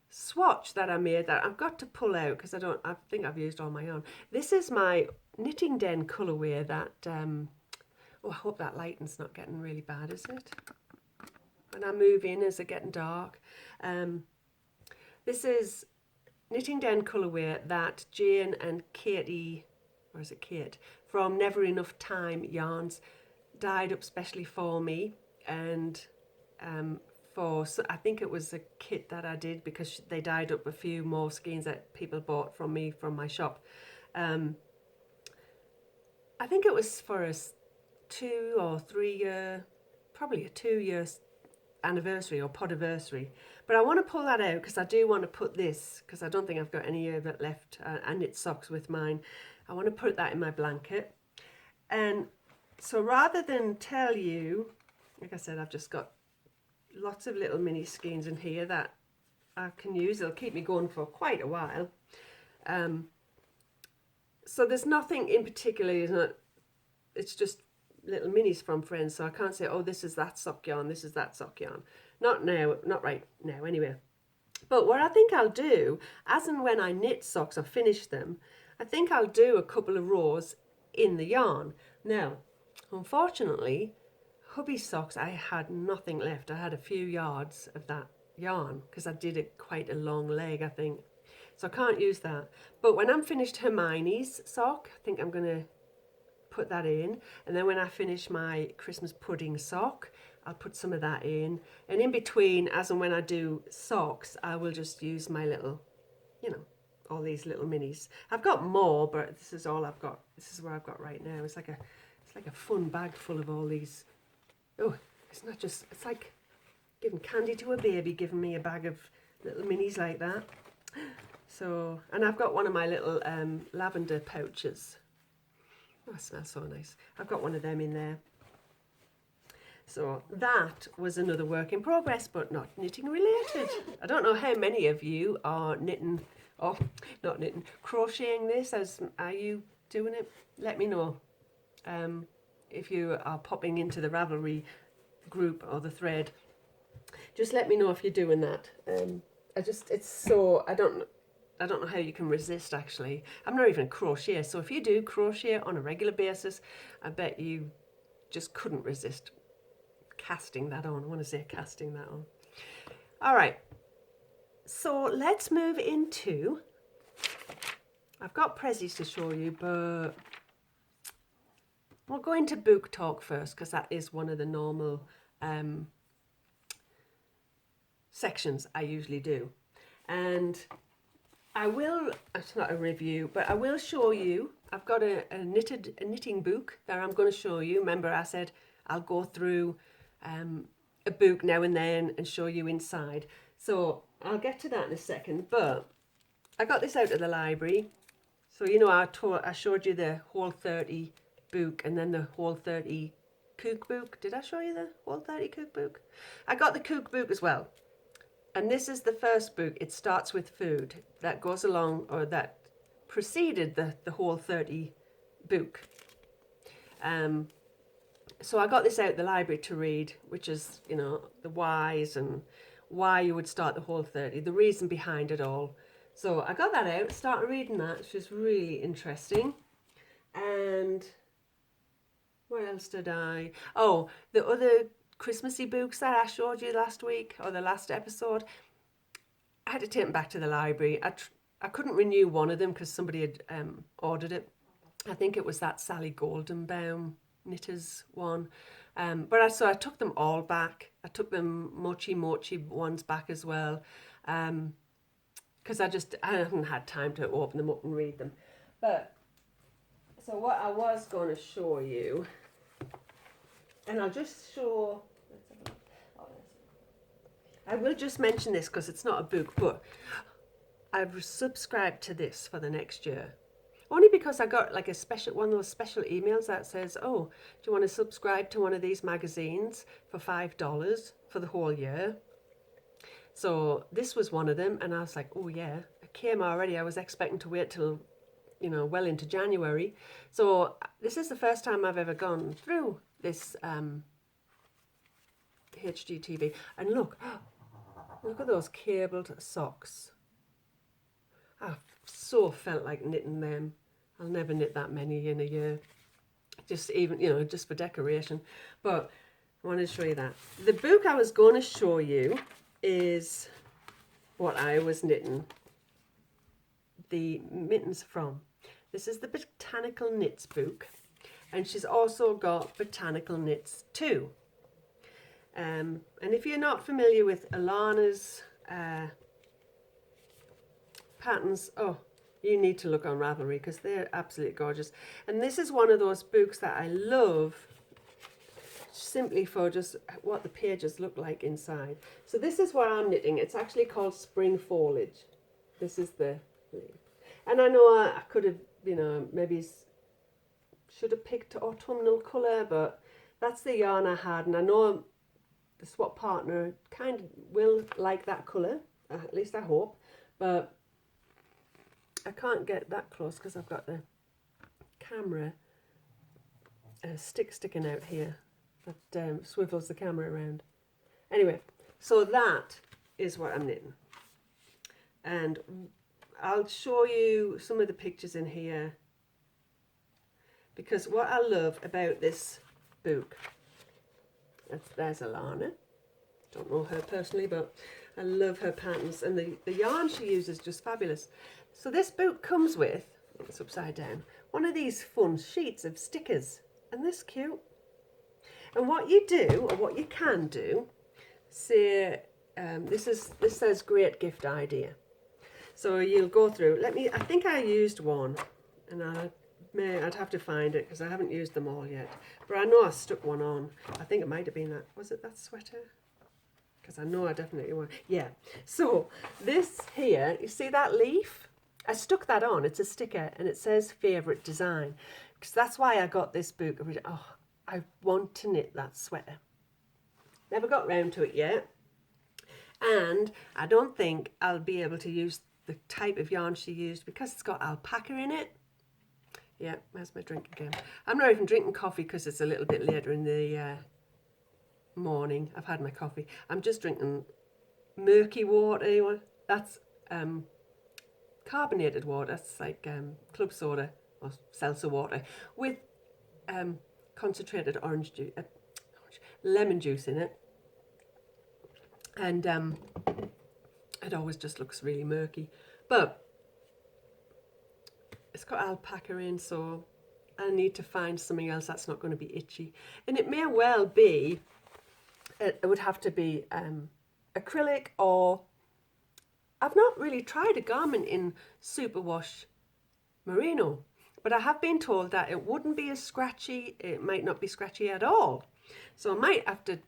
swatch that I made that I've got to pull out, because I think I've used all my yarn. This is my Knitting Den colourway that, oh, I hope that lighting's not getting really bad, is it? When I move in, is it getting dark? This is Knitting Den colourway that Jane and Katie, or is it Kate, from Never Enough Time Yarns dyed up specially for me, and I think it was a kit that I did, because they dyed up a few more skeins that people bought from me from my shop. I think it was for a 2 or 3 year, probably a 2 year anniversary or podiversary. But I want to pull that out, because I do want to put this, because I don't think I've got any of it left. I knit socks with mine. I want to put that in my blanket. And so rather than tell you, like I said, I've just got lots of little mini skeins in here that I can use. It'll keep me going for quite a while. So there's nothing in particular, it's just little minis from friends. So I can't say, oh, this is that sock yarn, this is that sock yarn. Not now, not right now anyway. But what I think I'll do, as and when I knit socks or finish them, I think I'll do a couple of rows in the yarn. Now, unfortunately, hubby socks, I had nothing left. I had a few yards of that yarn, because I did it quite a long leg, I think. So I can't use that. But when I'm finished Hermione's sock, I think I'm going to put that in. And then when I finish my Christmas pudding sock, I'll put some of that in. And in between, as and when I do socks, I will just use my little, you know, all these little minis. I've got more, but this is all I've got. This is what I've got right now. It's like a fun bag full of all these. Oh, it's not just, it's like giving candy to a baby, giving me a bag of little minis like that. So, and I've got one of my little lavender pouches. Oh, it smells so nice. I've got one of them in there. So that was another work in progress, but not knitting related. I don't know how many of you are knitting, oh, not knitting, crocheting this. Are you doing it? Let me know. if you are popping into the Ravelry group or the thread, just let me know if you're doing that. It's so, I don't know how you can resist, actually. I'm not even a crocheter, so if you do crochet on a regular basis, I bet you just couldn't resist casting that on. I want to say casting that on. All right, so let's move into, I've got pressies to show you, but we'll go into book talk first, because that is one of the normal sections I usually do. And I will, it's not a review, but I will show you, I've got a knitting book that I'm going to show you. Remember I said I'll go through a book now and then and show you inside. So I'll get to that in a second, but I got this out of the library. So you know I showed you the Whole 30 book and then the Whole 30 cookbook. Did I show you the Whole 30 cookbook? I got the cookbook as well. And this is the first book. It starts with food that goes along, or that preceded the Whole 30 book. So I got this out the library to read, which is, you know, the whys and why you would start the Whole 30, the reason behind it all. So I got that out, started reading that, which was really interesting. And what else did I? Oh, the other Christmassy books that I showed you last week, or the last episode, I had to take them back to the library. I couldn't renew one of them because somebody had ordered it. I think it was that Sally Goldenbaum Knitters one. So I took them all back. I took them Mochi ones back as well, because I haven't had time to open them up and read them. But so what I was going to show you, and I'll just show, I will just mention this because it's not a book, but I've subscribed to this for the next year. Only because I got like one of those special emails that says, oh, do you want to subscribe to one of these magazines for $5 for the whole year? So this was one of them, and I was like, oh yeah, it came already. I was expecting to wait till, you know, well into January. So this is the first time I've ever gone through this HGTV. And look at those cabled socks. I've so felt like knitting them. I'll never knit that many in a year. Just even, you know, just for decoration. But I wanted to show you that. The book I was going to show you is what I was knitting the mittens from. This is the Botanical Knits book. And she's also got Botanical Knits too. And if you're not familiar with Alana's patterns, oh, you need to look on Ravelry because they're absolutely gorgeous. And this is one of those books that I love simply for just what the pages look like inside. So this is what I'm knitting. It's actually called Spring Foliage. This is the leaf. And I know I could have, you know, maybe should have picked autumnal colour, but that's the yarn I had, and I know the swap partner kind of will like that colour, at least I hope, but I can't get that close because I've got the camera stick sticking out here that swivels the camera around. Anyway, so that is what I'm knitting, and I'll show you some of the pictures in here, because what I love about this book, there's Alana, don't know her personally, but I love her patterns, and the yarn she uses is just fabulous. So this book comes with, it's upside down, one of these fun sheets of stickers, and this cute. And what you do, or what you can do, say, this says great gift idea. So you'll go through, I think I used one, and I'd have to find it because I haven't used them all yet. But I know I stuck one on. I think it might have been that, was it that sweater? Because I know I definitely want, yeah. So this here, you see that leaf? I stuck that on, it's a sticker, and it says favourite design. Because that's why I got this book. Oh, I want to knit that sweater. Never got round to it yet. And I don't think I'll be able to use the type of yarn she used because it's got alpaca in it. Yeah, where's my drink again? I'm not even drinking coffee because it's a little bit later in the morning. I've had my coffee. I'm just drinking murky water. That's carbonated water. That's like club soda or seltzer water with concentrated orange juice, lemon juice in it. And it always just looks really murky. But it's got alpaca in, so I need to find something else that's not going to be itchy. And it may well be, it would have to be acrylic, or I've not really tried a garment in superwash merino, but I have been told that it wouldn't be as scratchy. It might not be scratchy at all. So I might have to,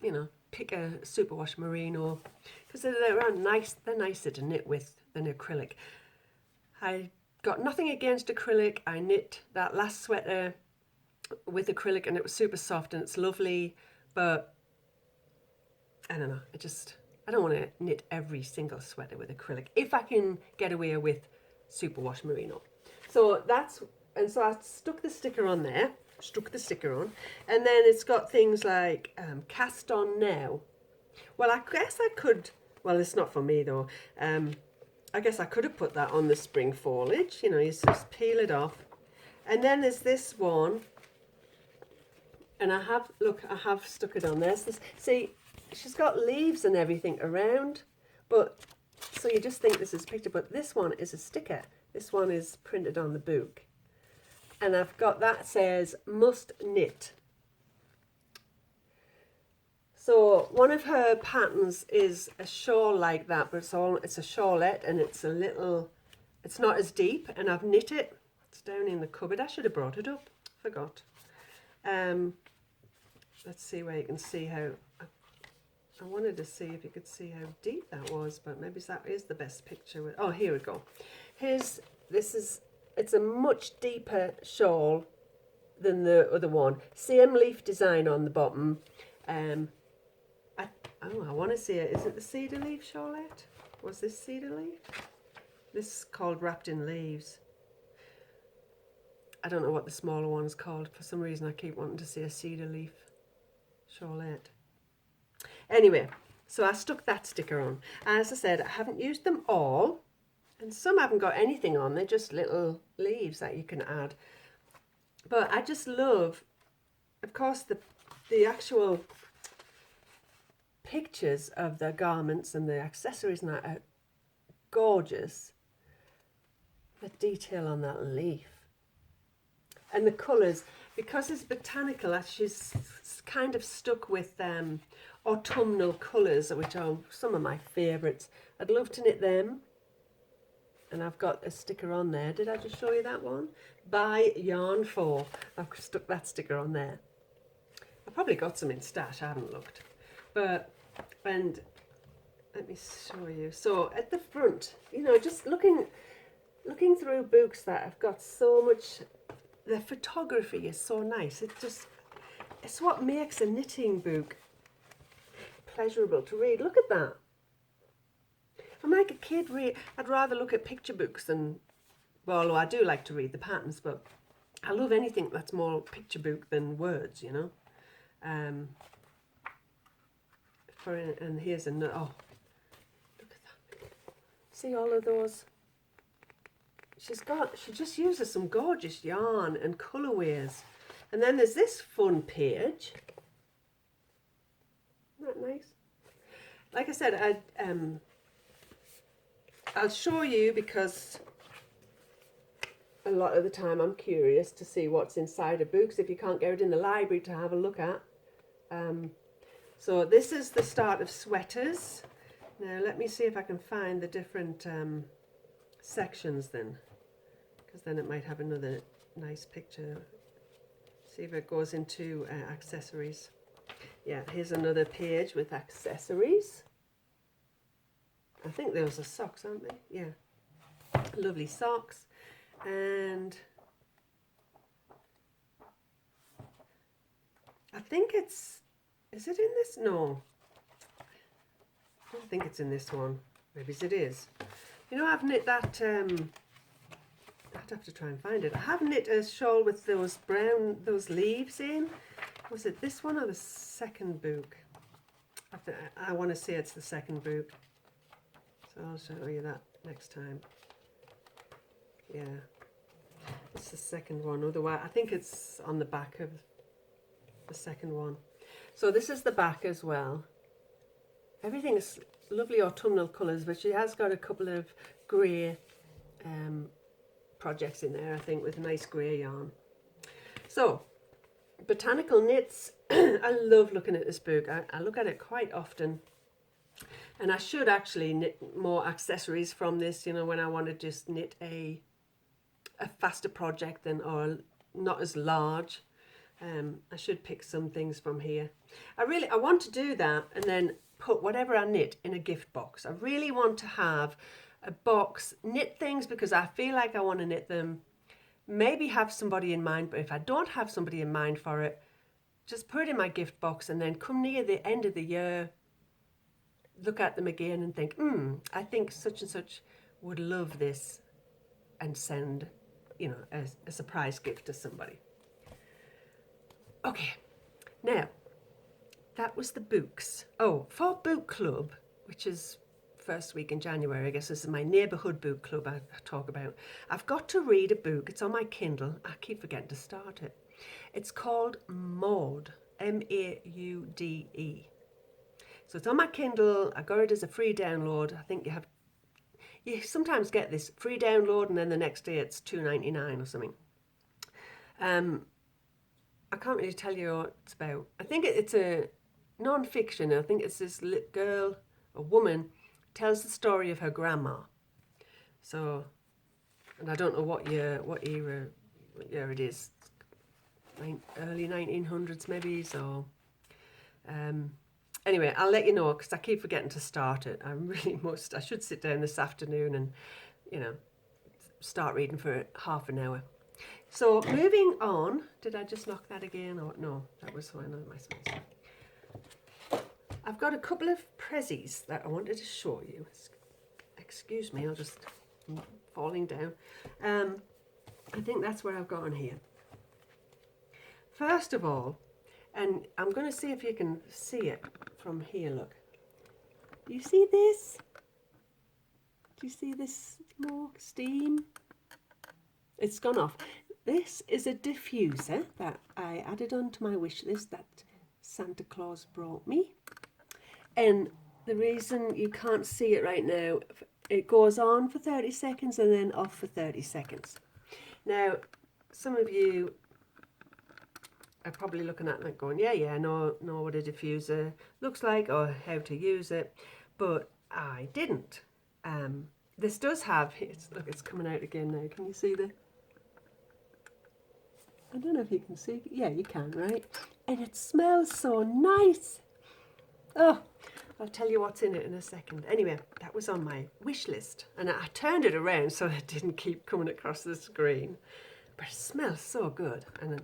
you know, pick a superwash merino, because they're nice. They're nicer to knit with than acrylic. I got nothing against acrylic. I knit that last sweater with acrylic and it was super soft and it's lovely, but I don't know, I don't want to knit every single sweater with acrylic if I can get away with superwash merino. So so I stuck the sticker on there, and then it's got things like cast on now. Well, I guess I could, well, it's not for me though. I guess I could have put that on the spring foliage, you know, you just peel it off. And then there's this one, and I have stuck it on there. See, she's got leaves and everything around, but, so you just think this is a picture, but this one is a sticker. This one is printed on the book. And I've got that says, must knit. So one of her patterns is a shawl like that, but it's a shawlette, and it's not as deep, and I've knit it. It's down in the cupboard. I should have brought it up. Forgot. Let's see where you can see how, I wanted to see if you could see how deep that was, but maybe that is the best picture. Oh, here we go. It's a much deeper shawl than the other one. Same leaf design on the bottom. I want to see it. Is it the cedar leaf shawlette? Was this cedar leaf? This is called Wrapped in Leaves. I don't know what the smaller one's called. For some reason I keep wanting to see a cedar leaf shawlette. Anyway, so I stuck that sticker on. As I said, I haven't used them all, and some haven't got anything on. They're just little leaves that you can add. But I just love, of course, the actual pictures of the garments and the accessories and that are gorgeous. The detail on that leaf and the colours, because it's botanical, she's kind of stuck with autumnal colours, which are some of my favourites. I'd love to knit them, and I've got a sticker on there. Did I just show you that one? By Yarn 4. I've stuck that sticker on there. I probably got some in stash, I haven't looked. But, and let me show you. So at the front, you know, just looking through books that have got so much, the photography is so nice. It's what makes a knitting book pleasurable to read. Look at that. I'm like a kid, I'd rather look at picture books than, well, I do like to read the patterns, but I love anything that's more picture book than words, you know. And here's another, oh, look at that. See all of those? She just uses some gorgeous yarn and colourways. And then there's this fun page. Isn't that nice? Like I said, I'll show you, because a lot of the time I'm curious to see what's inside of books if you can't get it in the library to have a look at. So this is the start of sweaters. Now let me see if I can find the different sections then, because then it might have another nice picture. See if it goes into accessories. Yeah, here's another page with accessories. I think those are socks, aren't they? Yeah, lovely socks. And I think is it in this? No, I don't think it's in this one. Maybe it is. You know, I've knit that I'd have to try and find it. I have knit a shawl with those those leaves in. Was it this one or the second book? I want to say it's the second book. So I'll show you that next time. Yeah, it's the second one. Otherwise, I think it's on the back of the second one. So this is the back as well. Everything is lovely autumnal colours, but she has got a couple of grey projects in there, I think, with nice grey yarn. So, Botanical Knits. I love looking at this book. I look at it quite often. And I should actually knit more accessories from this, you know, when I want to just knit a faster project than, or not as large. I should pick some things from here. I want to do that and then put whatever I knit in a gift box. I really want to have a box, knit things because I feel like I want to knit them, maybe have somebody in mind, but if I don't have somebody in mind for it, just put it in my gift box and then come near the end of the year, look at them again and think, I think such and such would love this, and send, you know, a surprise gift to somebody. Okay, now that was the books. Oh, for book club, which is first week in January, I guess this is my neighbourhood book club I talk about. I've got to read a book. It's on my Kindle. I keep forgetting to start it. It's called Maude, M-A-U-D-E. So it's on my Kindle. I got it as a free download. I think you sometimes get this free download and then the next day it's $2.99 or something. I can't really tell you what it's about. I think it's a non-fiction. I think it's this little girl, a woman, tells the story of her grandma. So, and I don't know what year it is. Early 1900s maybe. So, anyway, I'll let you know because I keep forgetting to start it. I really must. I should sit down this afternoon and, you know, start reading for half an hour. So moving on, did I just knock that again? Or no, that was one of my space. I've got a couple of pressies that I wanted to show you. Excuse me, I'm falling down. I think that's where I've got on here. First of all, and I'm going to see if you can see it from here, look. Do you see this? Do you see this smoke, steam? It's gone off. This is a diffuser that I added onto my wish list that Santa Claus brought me. And the reason you can't see it right now, it goes on for 30 seconds and then off for 30 seconds. Now, some of you are probably looking at it and going, yeah, I know what a diffuser looks like or how to use it, but I didn't. This does have, look, it's coming out again now. Can you see the? I don't know if you can see. Yeah, you can, right? And it smells so nice. Oh, I'll tell you what's in it in a second. Anyway, that was on my wish list. And I turned it around so it didn't keep coming across the screen. But it smells so good. And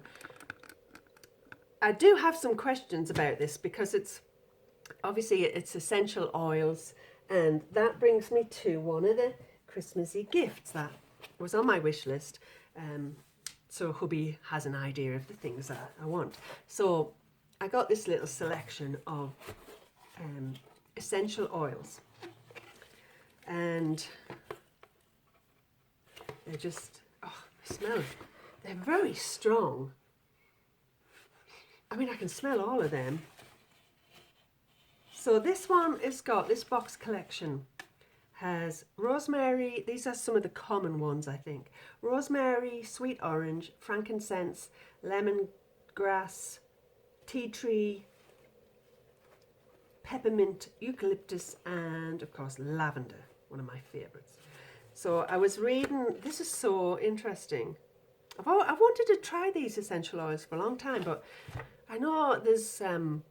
I do have some questions about this because it's essential oils. And that brings me to one of the Christmassy gifts that was on my wish list. So hubby has an idea of the things that I want. So I got this little selection of essential oils. And they're just, they smell, they're very strong. I mean, I can smell all of them. So this one has got, this box collection has rosemary, these are some of the common ones I think. Rosemary, sweet orange, frankincense, lemongrass, tea tree, peppermint, eucalyptus, and of course lavender, one of my favourites. So I was reading, this is so interesting. I've wanted to try these essential oils for a long time, but I know there's, I'm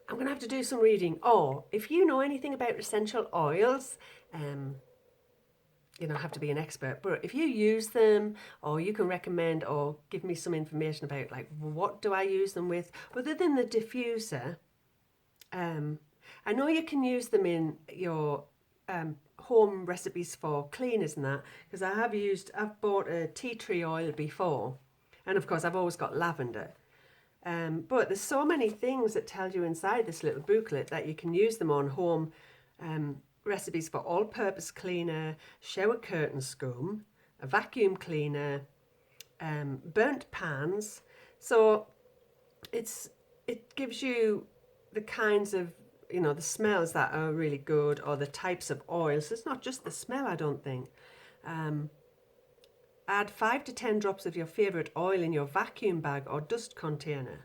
going to have to do some reading. Or if you know anything about essential oils, you don't have to be an expert, but if you use them, or you can recommend or give me some information about, like, what do I use them with, other than the diffuser. I know you can use them in your home recipes for cleaners and that, because I've bought a tea tree oil before, and of course I've always got lavender. But there's so many things that tell you inside this little booklet that you can use them on home recipes for all-purpose cleaner, shower curtain scum, a vacuum cleaner, burnt pans. So it gives you the kinds of, you know, the smells that are really good, or the types of oils. It's not just the smell, I don't think. Add 5 to 10 drops of your favourite oil in your vacuum bag or dust container.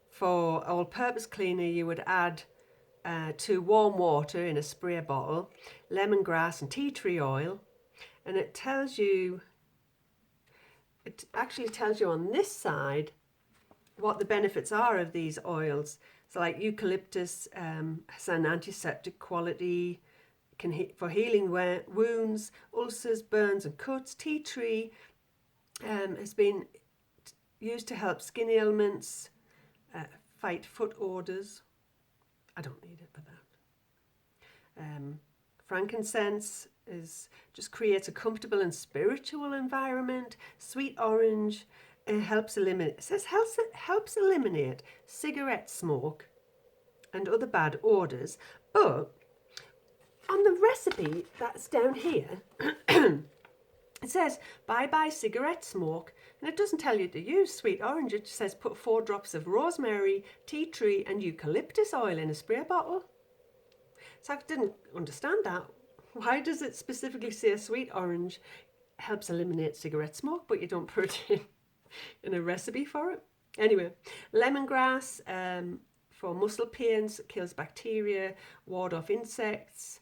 For all-purpose cleaner, you would add to warm water in a spray bottle, lemongrass and tea tree oil. And it actually tells you on this side what the benefits are of these oils. So like eucalyptus has an antiseptic quality, for healing wounds, ulcers, burns and cuts. Tea tree has been used to help skin ailments, fight foot odors. I don't need it for that. Frankincense just creates a comfortable and spiritual environment. Sweet orange helps eliminate cigarette smoke and other bad odors. But on the recipe that's down here, it says bye cigarette smoke, and it doesn't tell you to use sweet orange. It just says put 4 drops of rosemary, tea tree and eucalyptus oil in a spray bottle. So I didn't understand that. Why does it specifically say sweet orange helps eliminate cigarette smoke, but you don't put it in a recipe for it? Anyway, lemongrass for muscle pains, kills bacteria, ward off insects.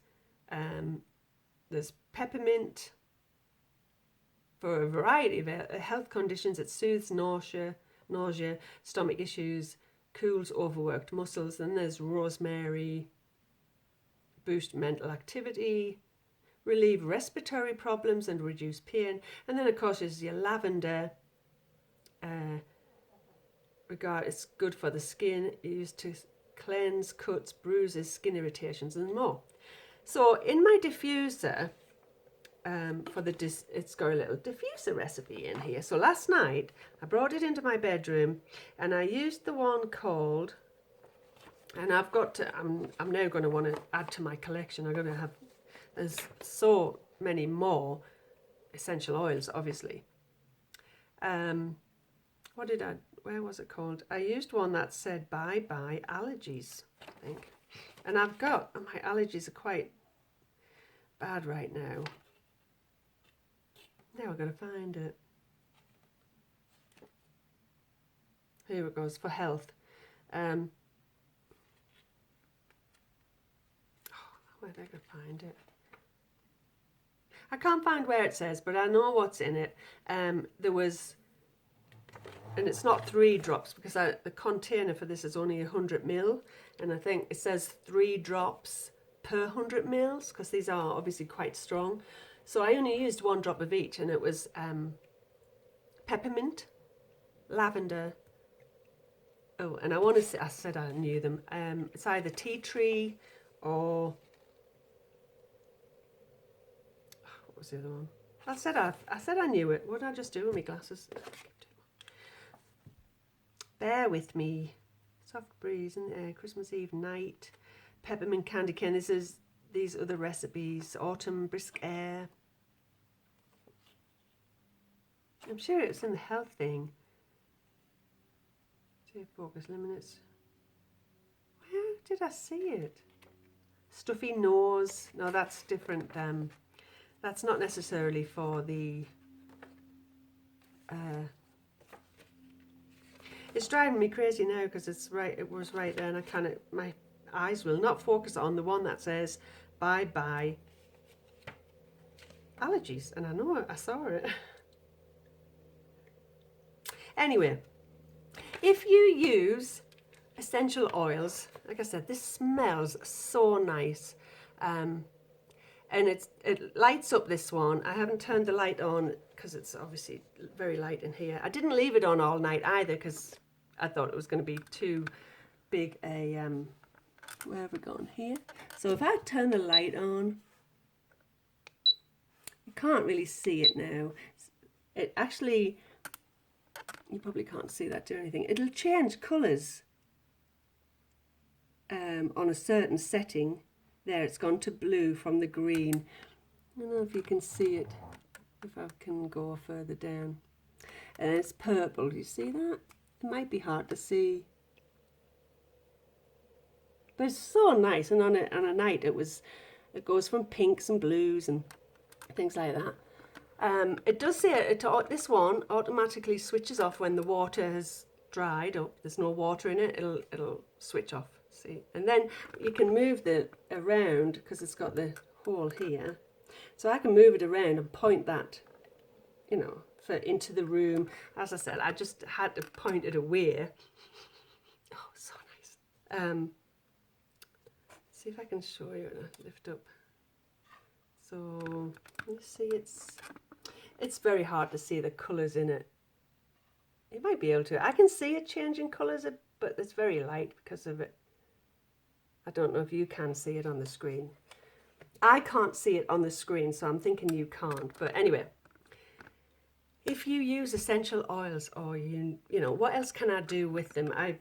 There's peppermint for a variety of health conditions. It soothes nausea, stomach issues, cools overworked muscles. Then there's rosemary, boost mental activity, relieve respiratory problems and reduce pain. And then of course there's your lavender. It's good for the skin, used to cleanse cuts, bruises, skin irritations and more. So in my diffuser, it's got a little diffuser recipe in here. So last night I brought it into my bedroom and I used the one called, and I'm now going to want to add to my collection. I'm going to have, there's so many more essential oils, obviously. Where was it called? I used one that said bye allergies, I think. And my allergies are quite bad right now. Now I've got to find it. Here it goes, for health. Where did I go find it? I can't find where it says, but I know what's in it. There was, and it's not 3 drops because the container for this is only 100 ml, and I think it says 3 drops per 100 mils because these are obviously quite strong. So I only used 1 drop of each, and it was peppermint, lavender. Oh, and I said I knew them. It's either tea tree or what was the other one? I said I knew it. What did I just do with my glasses? Bear with me. Soft breeze in the air, Christmas Eve night, peppermint candy cane. This is these other recipes. Autumn brisk air. I'm sure it's in the health thing. Focus limits. Where did I see it? Stuffy nose. No, that's different. That's not necessarily for the. It's driving me crazy now because it's right. It was right there, and I can't. My eyes will not focus on the one that says bye allergies, and I know it, I saw it. Anyway, if you use essential oils, like I said, this smells so nice, and it lights up this one. I haven't turned the light on because it's obviously very light in here. I didn't leave it on all night either because I thought it was going to be too big a where have we gone here? So if I turn the light on, can't really see it now. It actually, you probably can't see that do anything. It'll change colours on a certain setting. There, it's gone to blue from the green. I don't know if you can see it, if I can go further down. And it's purple, do you see that? It might be hard to see. But it's so nice, and on a night it goes from pinks and blues and things like that. It does say this one automatically switches off when the water has dried or there's no water in it. It'll switch off. See, and then you can move it around because it's got the hole here, so I can move it around and point that, you know, into the room. As I said, I just had to point it away. Oh, so nice. See if I can show you. Lift up. So you see, it's very hard to see the colours in it. You might be able to. I can see it changing colours, but it's very light because of it. I don't know if you can see it on the screen. I can't see it on the screen, so I'm thinking you can't. But anyway, if you use essential oils, or you know, what else can I do with them? I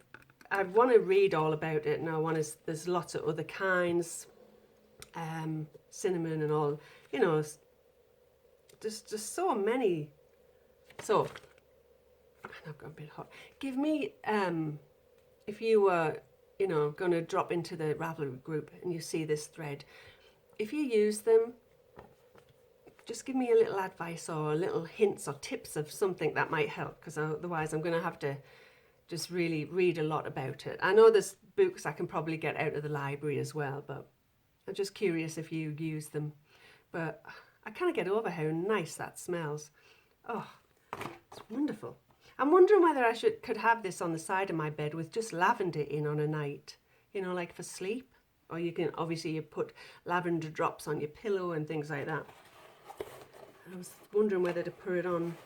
want to read all about it, and I want to. There's lots of other kinds, cinnamon and all. You know, there's just so many. So I've got a bit hot. Give me if you were, you know, going to drop into the Ravelry group and you see this thread, if you use them, just give me a little advice or a little hints or tips of something that might help, because otherwise I'm going to have to just really read a lot about it. I know there's books I can probably get out of the library as well, but I'm just curious if you use them. But I can't get over how nice that smells. Oh, it's wonderful. I'm wondering whether I could have this on the side of my bed with just lavender in on a night, you know, like for sleep. Or you can, obviously you put lavender drops on your pillow and things like that. I was wondering whether to put it on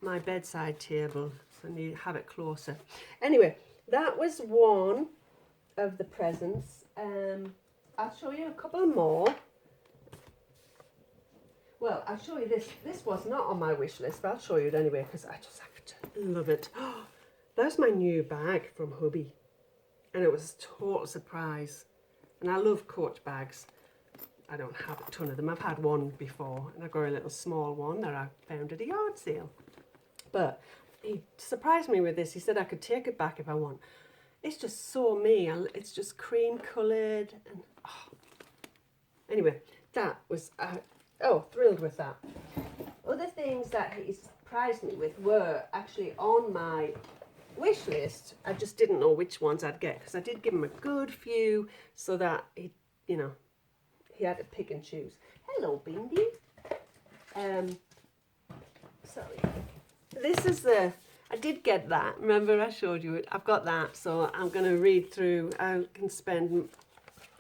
my bedside table so you have it closer. Anyway, that was one of the presents. I'll show you a couple more. Well, I'll show you this. This was not on my wish list, but I'll show you it anyway because I just have to love it. Oh, that's my new bag from hubby. And it was a total surprise. And I love Coach bags. I don't have a ton of them. I've had one before, and I got a little small one that I found at a yard sale. But he surprised me with this. He said I could take it back if I want. It's just so me. It's just cream coloured. And oh. Anyway, that was... thrilled with that. Other things that he surprised me with were actually on my wish list. I just didn't know which ones I'd get because I did give him a good few so that he, you know, he had to pick and choose. Hello, Bindi. Sorry. This is I did get that. Remember I showed you it? I've got that, so I'm going to read through. I can spend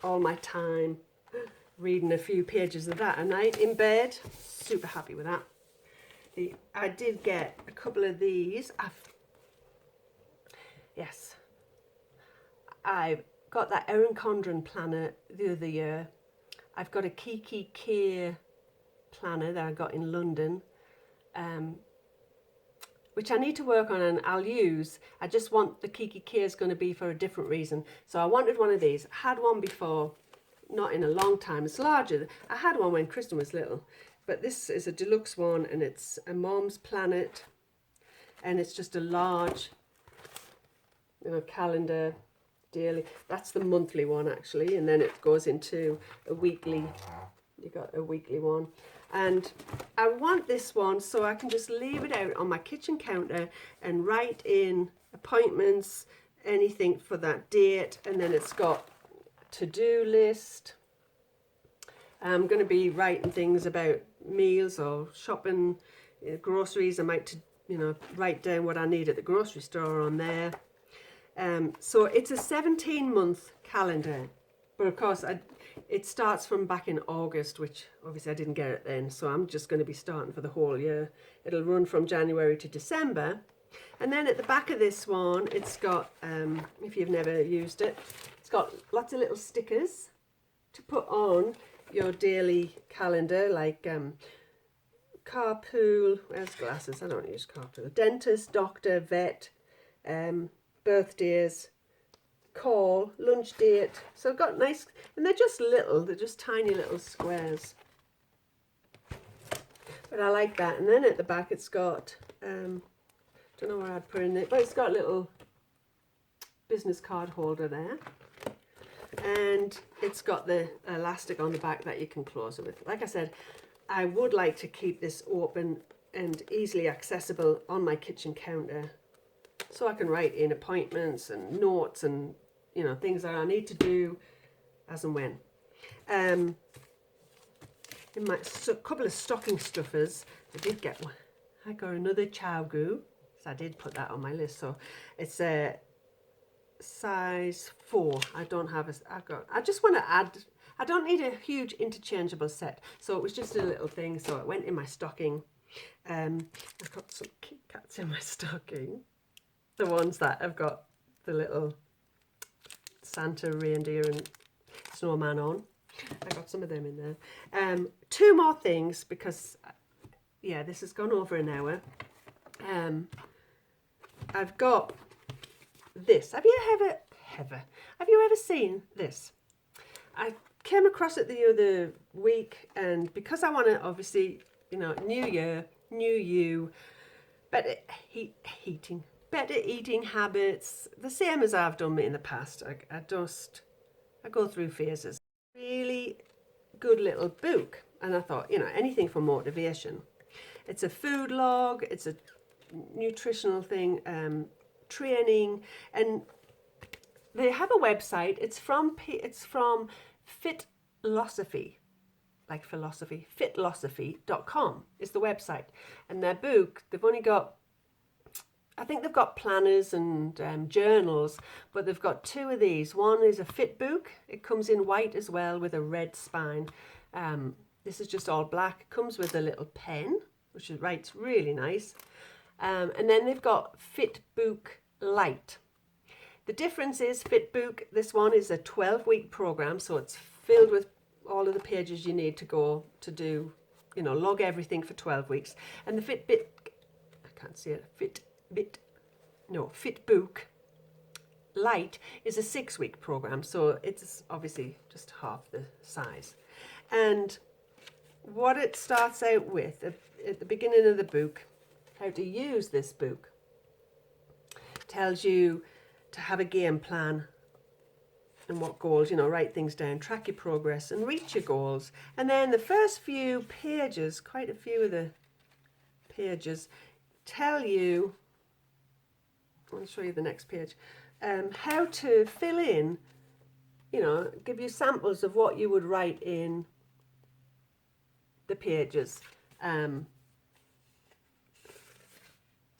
all my time reading a few pages of that a night in bed. Super happy with that. I did get a couple of these. I got that Erin Condren planner the other year. I've got a Kiki Keir planner that I got in London, which I need to work on and I'll use. I just want the Kiki Keir is going to be for a different reason. So I wanted one of these. I had one before. Not in a long time. It's larger. I had one when Kristen was little, but this is a deluxe one, and it's a Mom's Planet, and it's just a large, you know, calendar daily. That's the monthly one actually, and then it goes into a weekly. You got a weekly one, and I want this one so I can just leave it out on my kitchen counter and write in appointments, anything for that date, and then it's got to-do list. I'm going to be writing things about meals or shopping, groceries. I might, you know, write down what I need at the grocery store on there. So it's a 17-month calendar, but of course it starts from back in August, which obviously I didn't get it then, so I'm just going to be starting for the whole year. It'll run from January to December. And then at the back of this one, it's got, if you've never used it, it's got lots of little stickers to put on your daily calendar, like carpool, where's glasses? I don't use carpool. Dentist, doctor, vet, birthdays, call, lunch date. So I've got nice, and they're just little, they're just tiny little squares. But I like that. And then at the back it's got, don't know what I'd put in it, but it's got a little business card holder there. And it's got the elastic on the back that you can close it with. Like I said, I would like to keep this open and easily accessible on my kitchen counter, so I can write in appointments and notes and, you know, things that I need to do as and when. In my couple of stocking stuffers, I did get one. I got another chow goo, so I did put that on my list. So it's a size 4. I don't have I just want to add, I don't need a huge interchangeable set, so it was just a little thing, so it went in my stocking. I've got some Kit Kats in my stocking, the ones that have got the little Santa, reindeer and snowman on. I got some of them in there. 2 more things, because yeah, this has gone over an hour. I've got this. Have you ever seen this? I came across it the other week, and because I want to, obviously, you know, new year, new you, better eating habits, the same as I've done in the past. I go through phases. Really good little book, and I thought, you know, anything for motivation. It's a food log, it's a nutritional thing, training, and they have a website. It's from Fitlosophy, like philosophy. Fitlosophy.com is the website, and their book, they've only got, I think they've got planners and journals, but they've got 2 of these. One is a fit book. It comes in white as well with a red spine. This is just all black. It comes with a little pen, which writes really nice. And then they've got Fit Book Light. The difference is Fit Book, this one is a 12-week program, so it's filled with all of the pages you need to go to do, you know, log everything for 12 weeks. And the Fit Book Light is a 6-week program, so it's obviously just half the size. And what it starts out with at the beginning of the book, how to use this book, tells you to have a game plan and what goals, you know, write things down, track your progress and reach your goals. And then the first few pages, quite a few of the pages, tell you, I'll show you the next page, how to fill in, you know, give you samples of what you would write in the pages.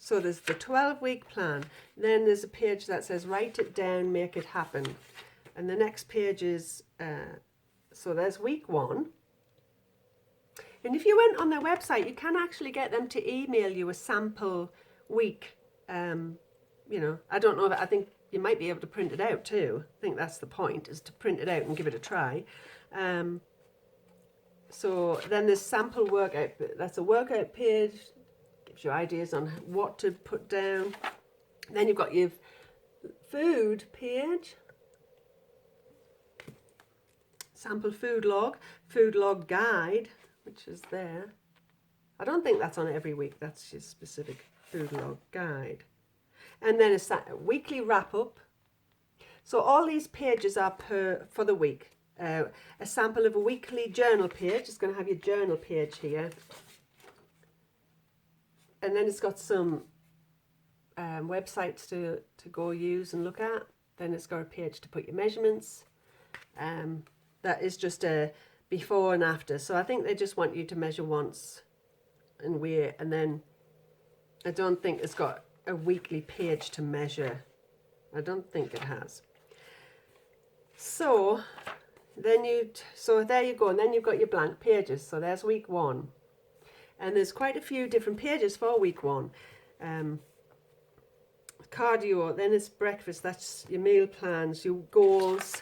So there's the 12-week plan. Then there's a page that says write it down, make it happen. And the next page is, so there's week 1. And if you went on their website, you can actually get them to email you a sample week. You know, I don't know, I think you might be able to print it out too. I think that's the point, is to print it out and give it a try. So then there's sample workout. That's a workout page. Gives you ideas on what to put down. Then you've got your food page. Sample food log guide, which is there. I don't think that's on every week. That's your specific food log guide. And then a weekly wrap up. So all these pages are for the week. A sample of a weekly journal page. It's going to have your journal page here. And then it's got some websites to go use and look at. Then it's got a page to put your measurements. That is just a before and after. So I think they just want you to measure once and weigh, and then I don't think it's got a weekly page to measure. I don't think it has. So then so there you go, and then you've got your blank pages. So there's week 1. And there's quite a few different pages for week 1. Cardio, then it's breakfast, that's your meal plans, your goals,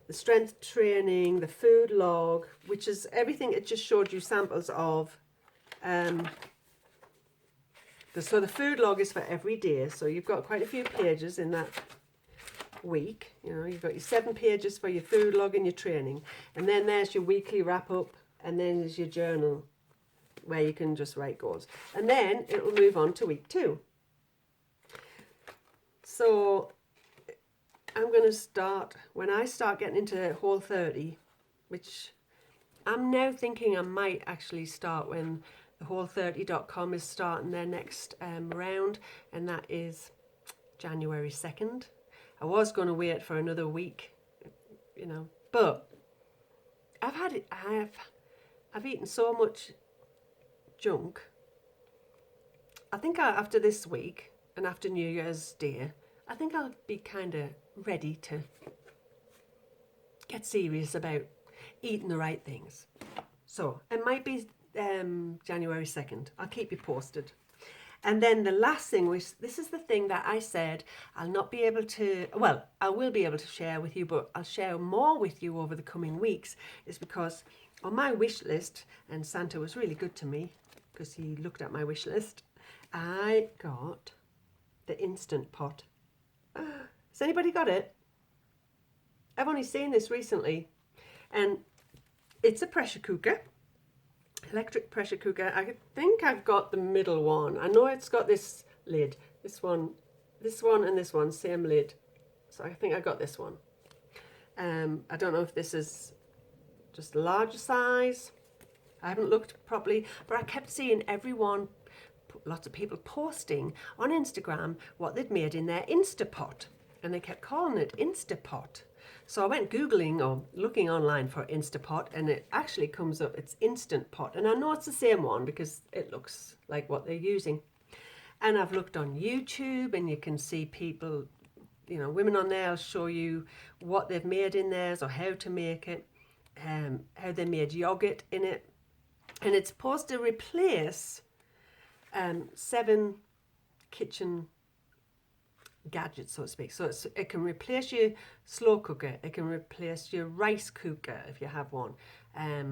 the strength training, the food log, which is everything it just showed you samples of So the food log is for every day. So you've got quite a few pages in that week. You know, you've got your 7 pages for your food log and your training. And then there's your weekly wrap up. And then there's your journal where you can just write goals. And then it'll move on to week 2. So I'm going to start, when I start getting into Whole30, which I'm now thinking I might actually start when the Whole30.com is starting their next round, and that is January 2nd. I was going to wait for another week, you know, but I've eaten so much junk. I think after this week and after New Year's Day, I think I'll be kind of ready to get serious about eating the right things. So it might be January 2nd. I'll keep you posted. And then the last thing, which this is the thing that I said I'll not be able to, well, I will be able to share with you, but I'll share more with you over the coming weeks, is because on my wish list, and Santa was really good to me because he looked at my wish list, I got the Instant Pot. Has anybody got it? I've only seen this recently, and it's a pressure cooker. Electric pressure cooker. I think I've got the middle one. I know it's got this lid. This one and this one, same lid. So I think I got this one. I don't know if this is just a larger size. I haven't looked properly, but I kept seeing everyone, lots of people posting on Instagram what they'd made in their Instapot, and they kept calling it Instapot. So I went Googling or looking online for Instapot, and it actually comes up, it's Instant Pot. And I know it's the same one because it looks like what they're using. And I've looked on YouTube, and you can see people, you know, women on there will show you what they've made in theirs or how to make it, how they made yogurt in it. And it's supposed to replace 7 kitchen gadgets, so to speak. So it can replace your slow cooker, it can replace your rice cooker if you have one. I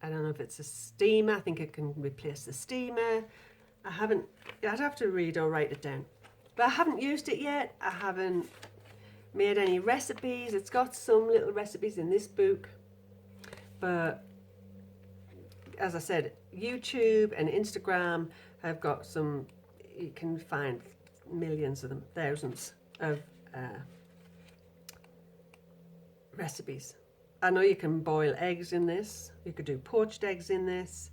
don't know if it's a steamer. I think it can replace the steamer. I'd have to read or write it down, but I haven't used it yet. I haven't made any recipes. It's got some little recipes in this book, but as I said, YouTube and Instagram have got some, you can find millions of them, thousands of recipes. I know you can boil eggs in this. You could do poached eggs in this.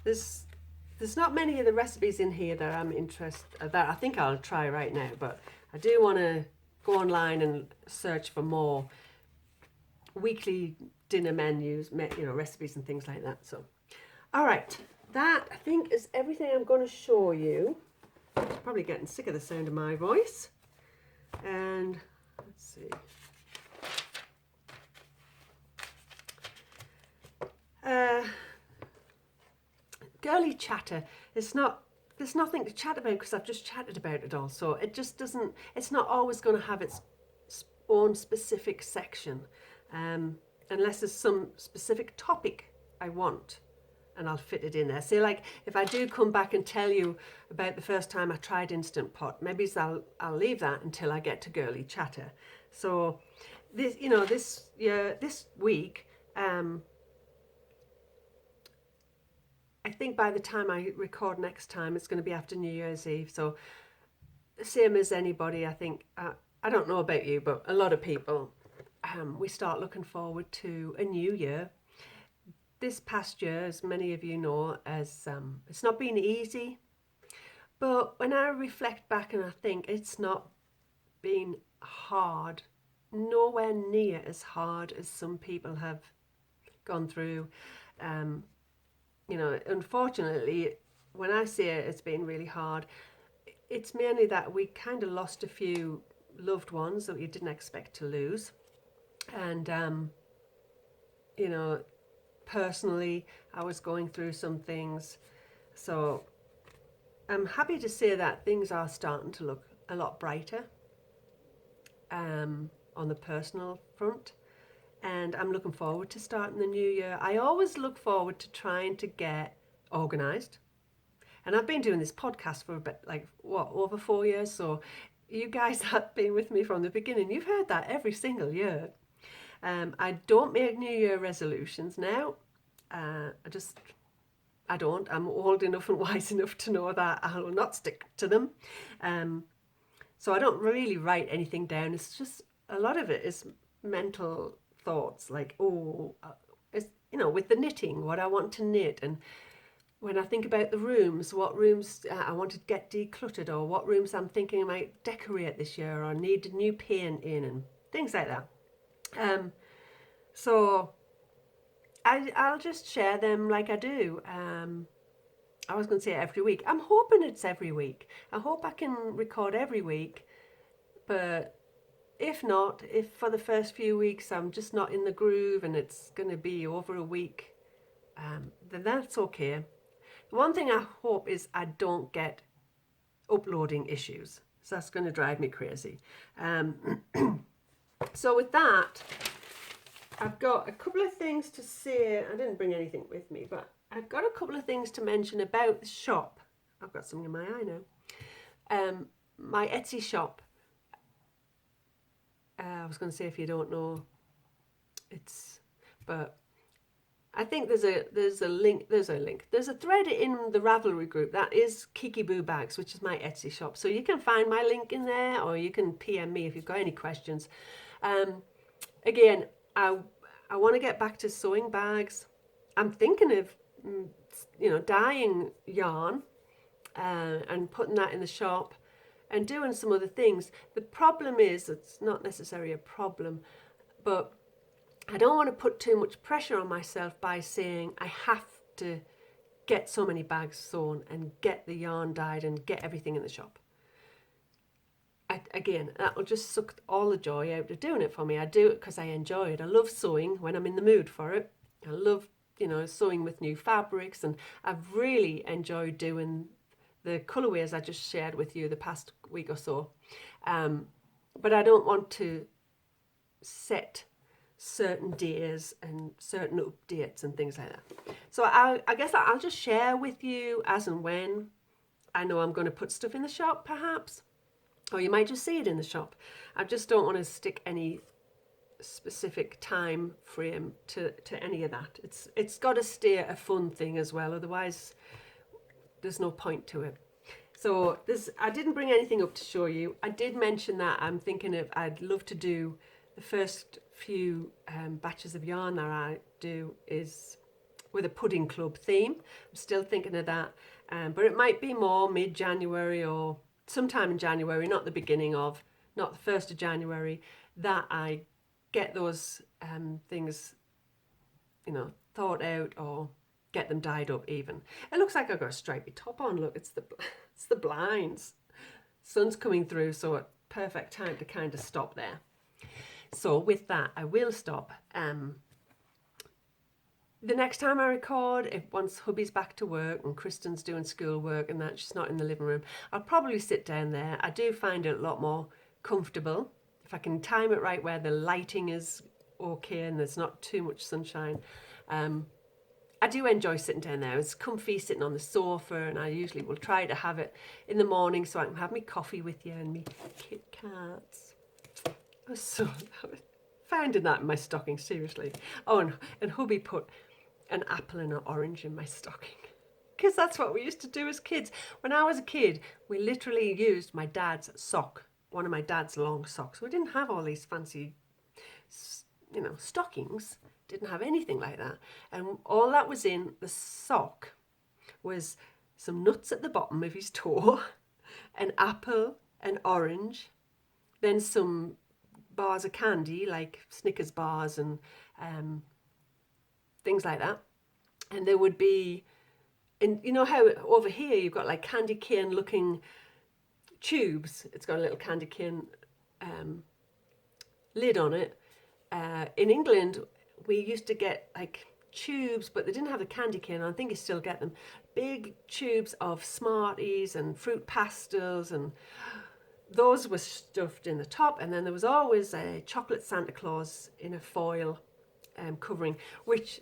There's not many of the recipes in here that I'm interested, that I think I'll try right now, but I do want to go online and search for more weekly dinner menus, you know, recipes and things like that. So, all right, that I think is everything I'm going to show you. I'm probably getting sick of the sound of my voice. And let's see. Girly chatter. There's nothing to chat about because I've just chatted about it all. So it just doesn't, it's not always going to have its own specific section. Unless there's some specific topic I want, and I'll fit it in there. So like if I do come back and tell you about the first time I tried Instant Pot, maybe I'll leave that until I get to girly chatter. So this, you know, this week, I think by the time I record next time, it's going to be after New Year's Eve. So same as anybody, I think, I don't know about you, but a lot of people, we start looking forward to a new year. This past year, as many of you know, it's not been easy. But when I reflect back and I think it's not been hard, nowhere near as hard as some people have gone through. You know, unfortunately, when I say it's been really hard, it's mainly that we kind of lost a few loved ones that we didn't expect to lose. And, you know, personally, I was going through some things. So I'm happy to say that things are starting to look a lot brighter on the personal front. and I'm looking forward to starting the new year. I always look forward to trying to get organised. And I've been doing this podcast for a bit, like, over 4 years. So you guys have been with me from the beginning. You've heard that every single year. I don't make New Year resolutions now. I don't. I'm old enough and wise enough to know that I will not stick to them. So I don't really write anything down. It's just, a lot of it is mental thoughts, like, it's, with the knitting, what I want to knit, and when I think about the rooms, what rooms I want to get decluttered, or what rooms I'm thinking I might decorate this year, or need new paint in, and things like that. So I'll just share them like I do. I was going to say every week. I'm hoping it's every week. I hope I can record every week, but if not, if for the first few weeks I'm just not in the groove and it's going to be over a week, then that's okay. The one thing I hope is I don't get uploading issues. So that's going to drive me crazy. So with that, I've got a couple of things to say. I didn't bring anything with me, but I've got a couple of things to mention about the shop. I've got something in my eye now. My Etsy shop. I was going to say, if you don't know, but I think there's a link. There's a thread in the Ravelry group that is Kiki Boo Bags, which is my Etsy shop. So you can find my link in there, or you can PM me if you've got any questions. Again, I want to get back to sewing bags. I'm thinking of dyeing yarn and putting that in the shop and doing some other things. The problem is, it's not necessarily a problem, but I don't want to put too much pressure on myself by saying I have to get so many bags sewn and get the yarn dyed and get everything in the shop. Again, that will just suck all the joy out of doing it for me. I do it because I enjoy it. I love sewing when I'm in the mood for it. I love, sewing with new fabrics, and I've really enjoyed doing the colourways I just shared with you the past week or so. But I don't want to set certain days and certain updates and things like that. So I guess I'll just share with you as and when I know I'm going to put stuff in the shop, perhaps. Or you might just see it in the shop. I just don't want to stick any specific time frame to any of that. It's got to stay a fun thing as well, otherwise there's no point to it. So I didn't bring anything up to show you. I did mention that I'm thinking I'd love to do the first few batches of yarn that I do is with a pudding club theme. I'm still thinking of that, but it might be more mid-January or sometime in January, not the 1st of January, that I get those things, thought out, or get them dyed up even. It looks like I've got a stripy top on. Look, it's the blinds. Sun's coming through, so a perfect time to kind of stop there. So with that, I will stop. The next time I record, once hubby's back to work and Kristen's doing schoolwork and that, she's not in the living room, I'll probably sit down there. I do find it a lot more comfortable if I can time it right where the lighting is okay and there's not too much sunshine. I do enjoy sitting down there. It's comfy sitting on the sofa, and I usually will try to have it in the morning so I can have my coffee with you and me Kit Kats. I was so finding that in my stocking, seriously. Oh, and hubby put an apple and an orange in my stocking, because that's what we used to do as kids. When I was a kid, we literally used my dad's sock, one of my dad's long socks. We didn't have all these fancy, stockings. Didn't have anything like that. And all that was in the sock was some nuts at the bottom of his toe, an apple, an orange, then some bars of candy like Snickers bars and things like that. And there would be, and you know how over here you've got like candy cane looking tubes. It's got a little candy cane lid on it. In England, we used to get like tubes, but they didn't have the candy cane. I think you still get them. Big tubes of Smarties and fruit pastels, and those were stuffed in the top. And then there was always a chocolate Santa Claus in a foil covering, which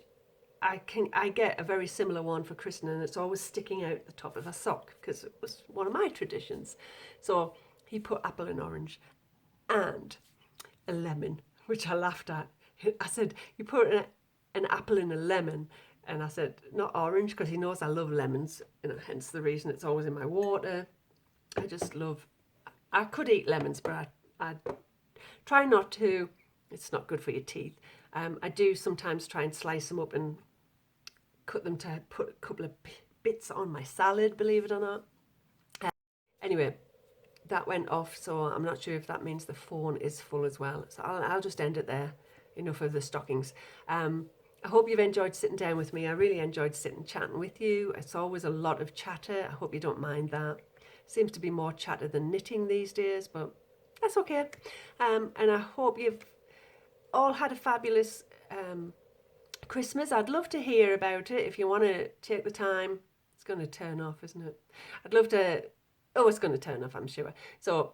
I get a very similar one for Kristen, and it's always sticking out the top of a sock because it was one of my traditions. So he put apple and orange and a lemon, which I laughed at. I said, you put an apple in a lemon, and I said, not orange, because he knows I love lemons, and hence the reason it's always in my water. I could eat lemons, but I try not to. It's not good for your teeth. I do sometimes try and slice them up and cut them to put a couple of bits on my salad, believe it or not. Anyway, that went off, so I'm not sure if that means the phone is full as well. So I'll just end it there. Enough of the stockings. I hope you've enjoyed sitting down with me. I really enjoyed sitting chatting with you. It's always a lot of chatter. I hope you don't mind that. Seems to be more chatter than knitting these days, but that's okay. And I hope you've all had a fabulous Christmas. I'd love to hear about it if you want to take the time. It's going to turn off, isn't it? I'd love to. Oh, it's going to turn off, I'm sure. So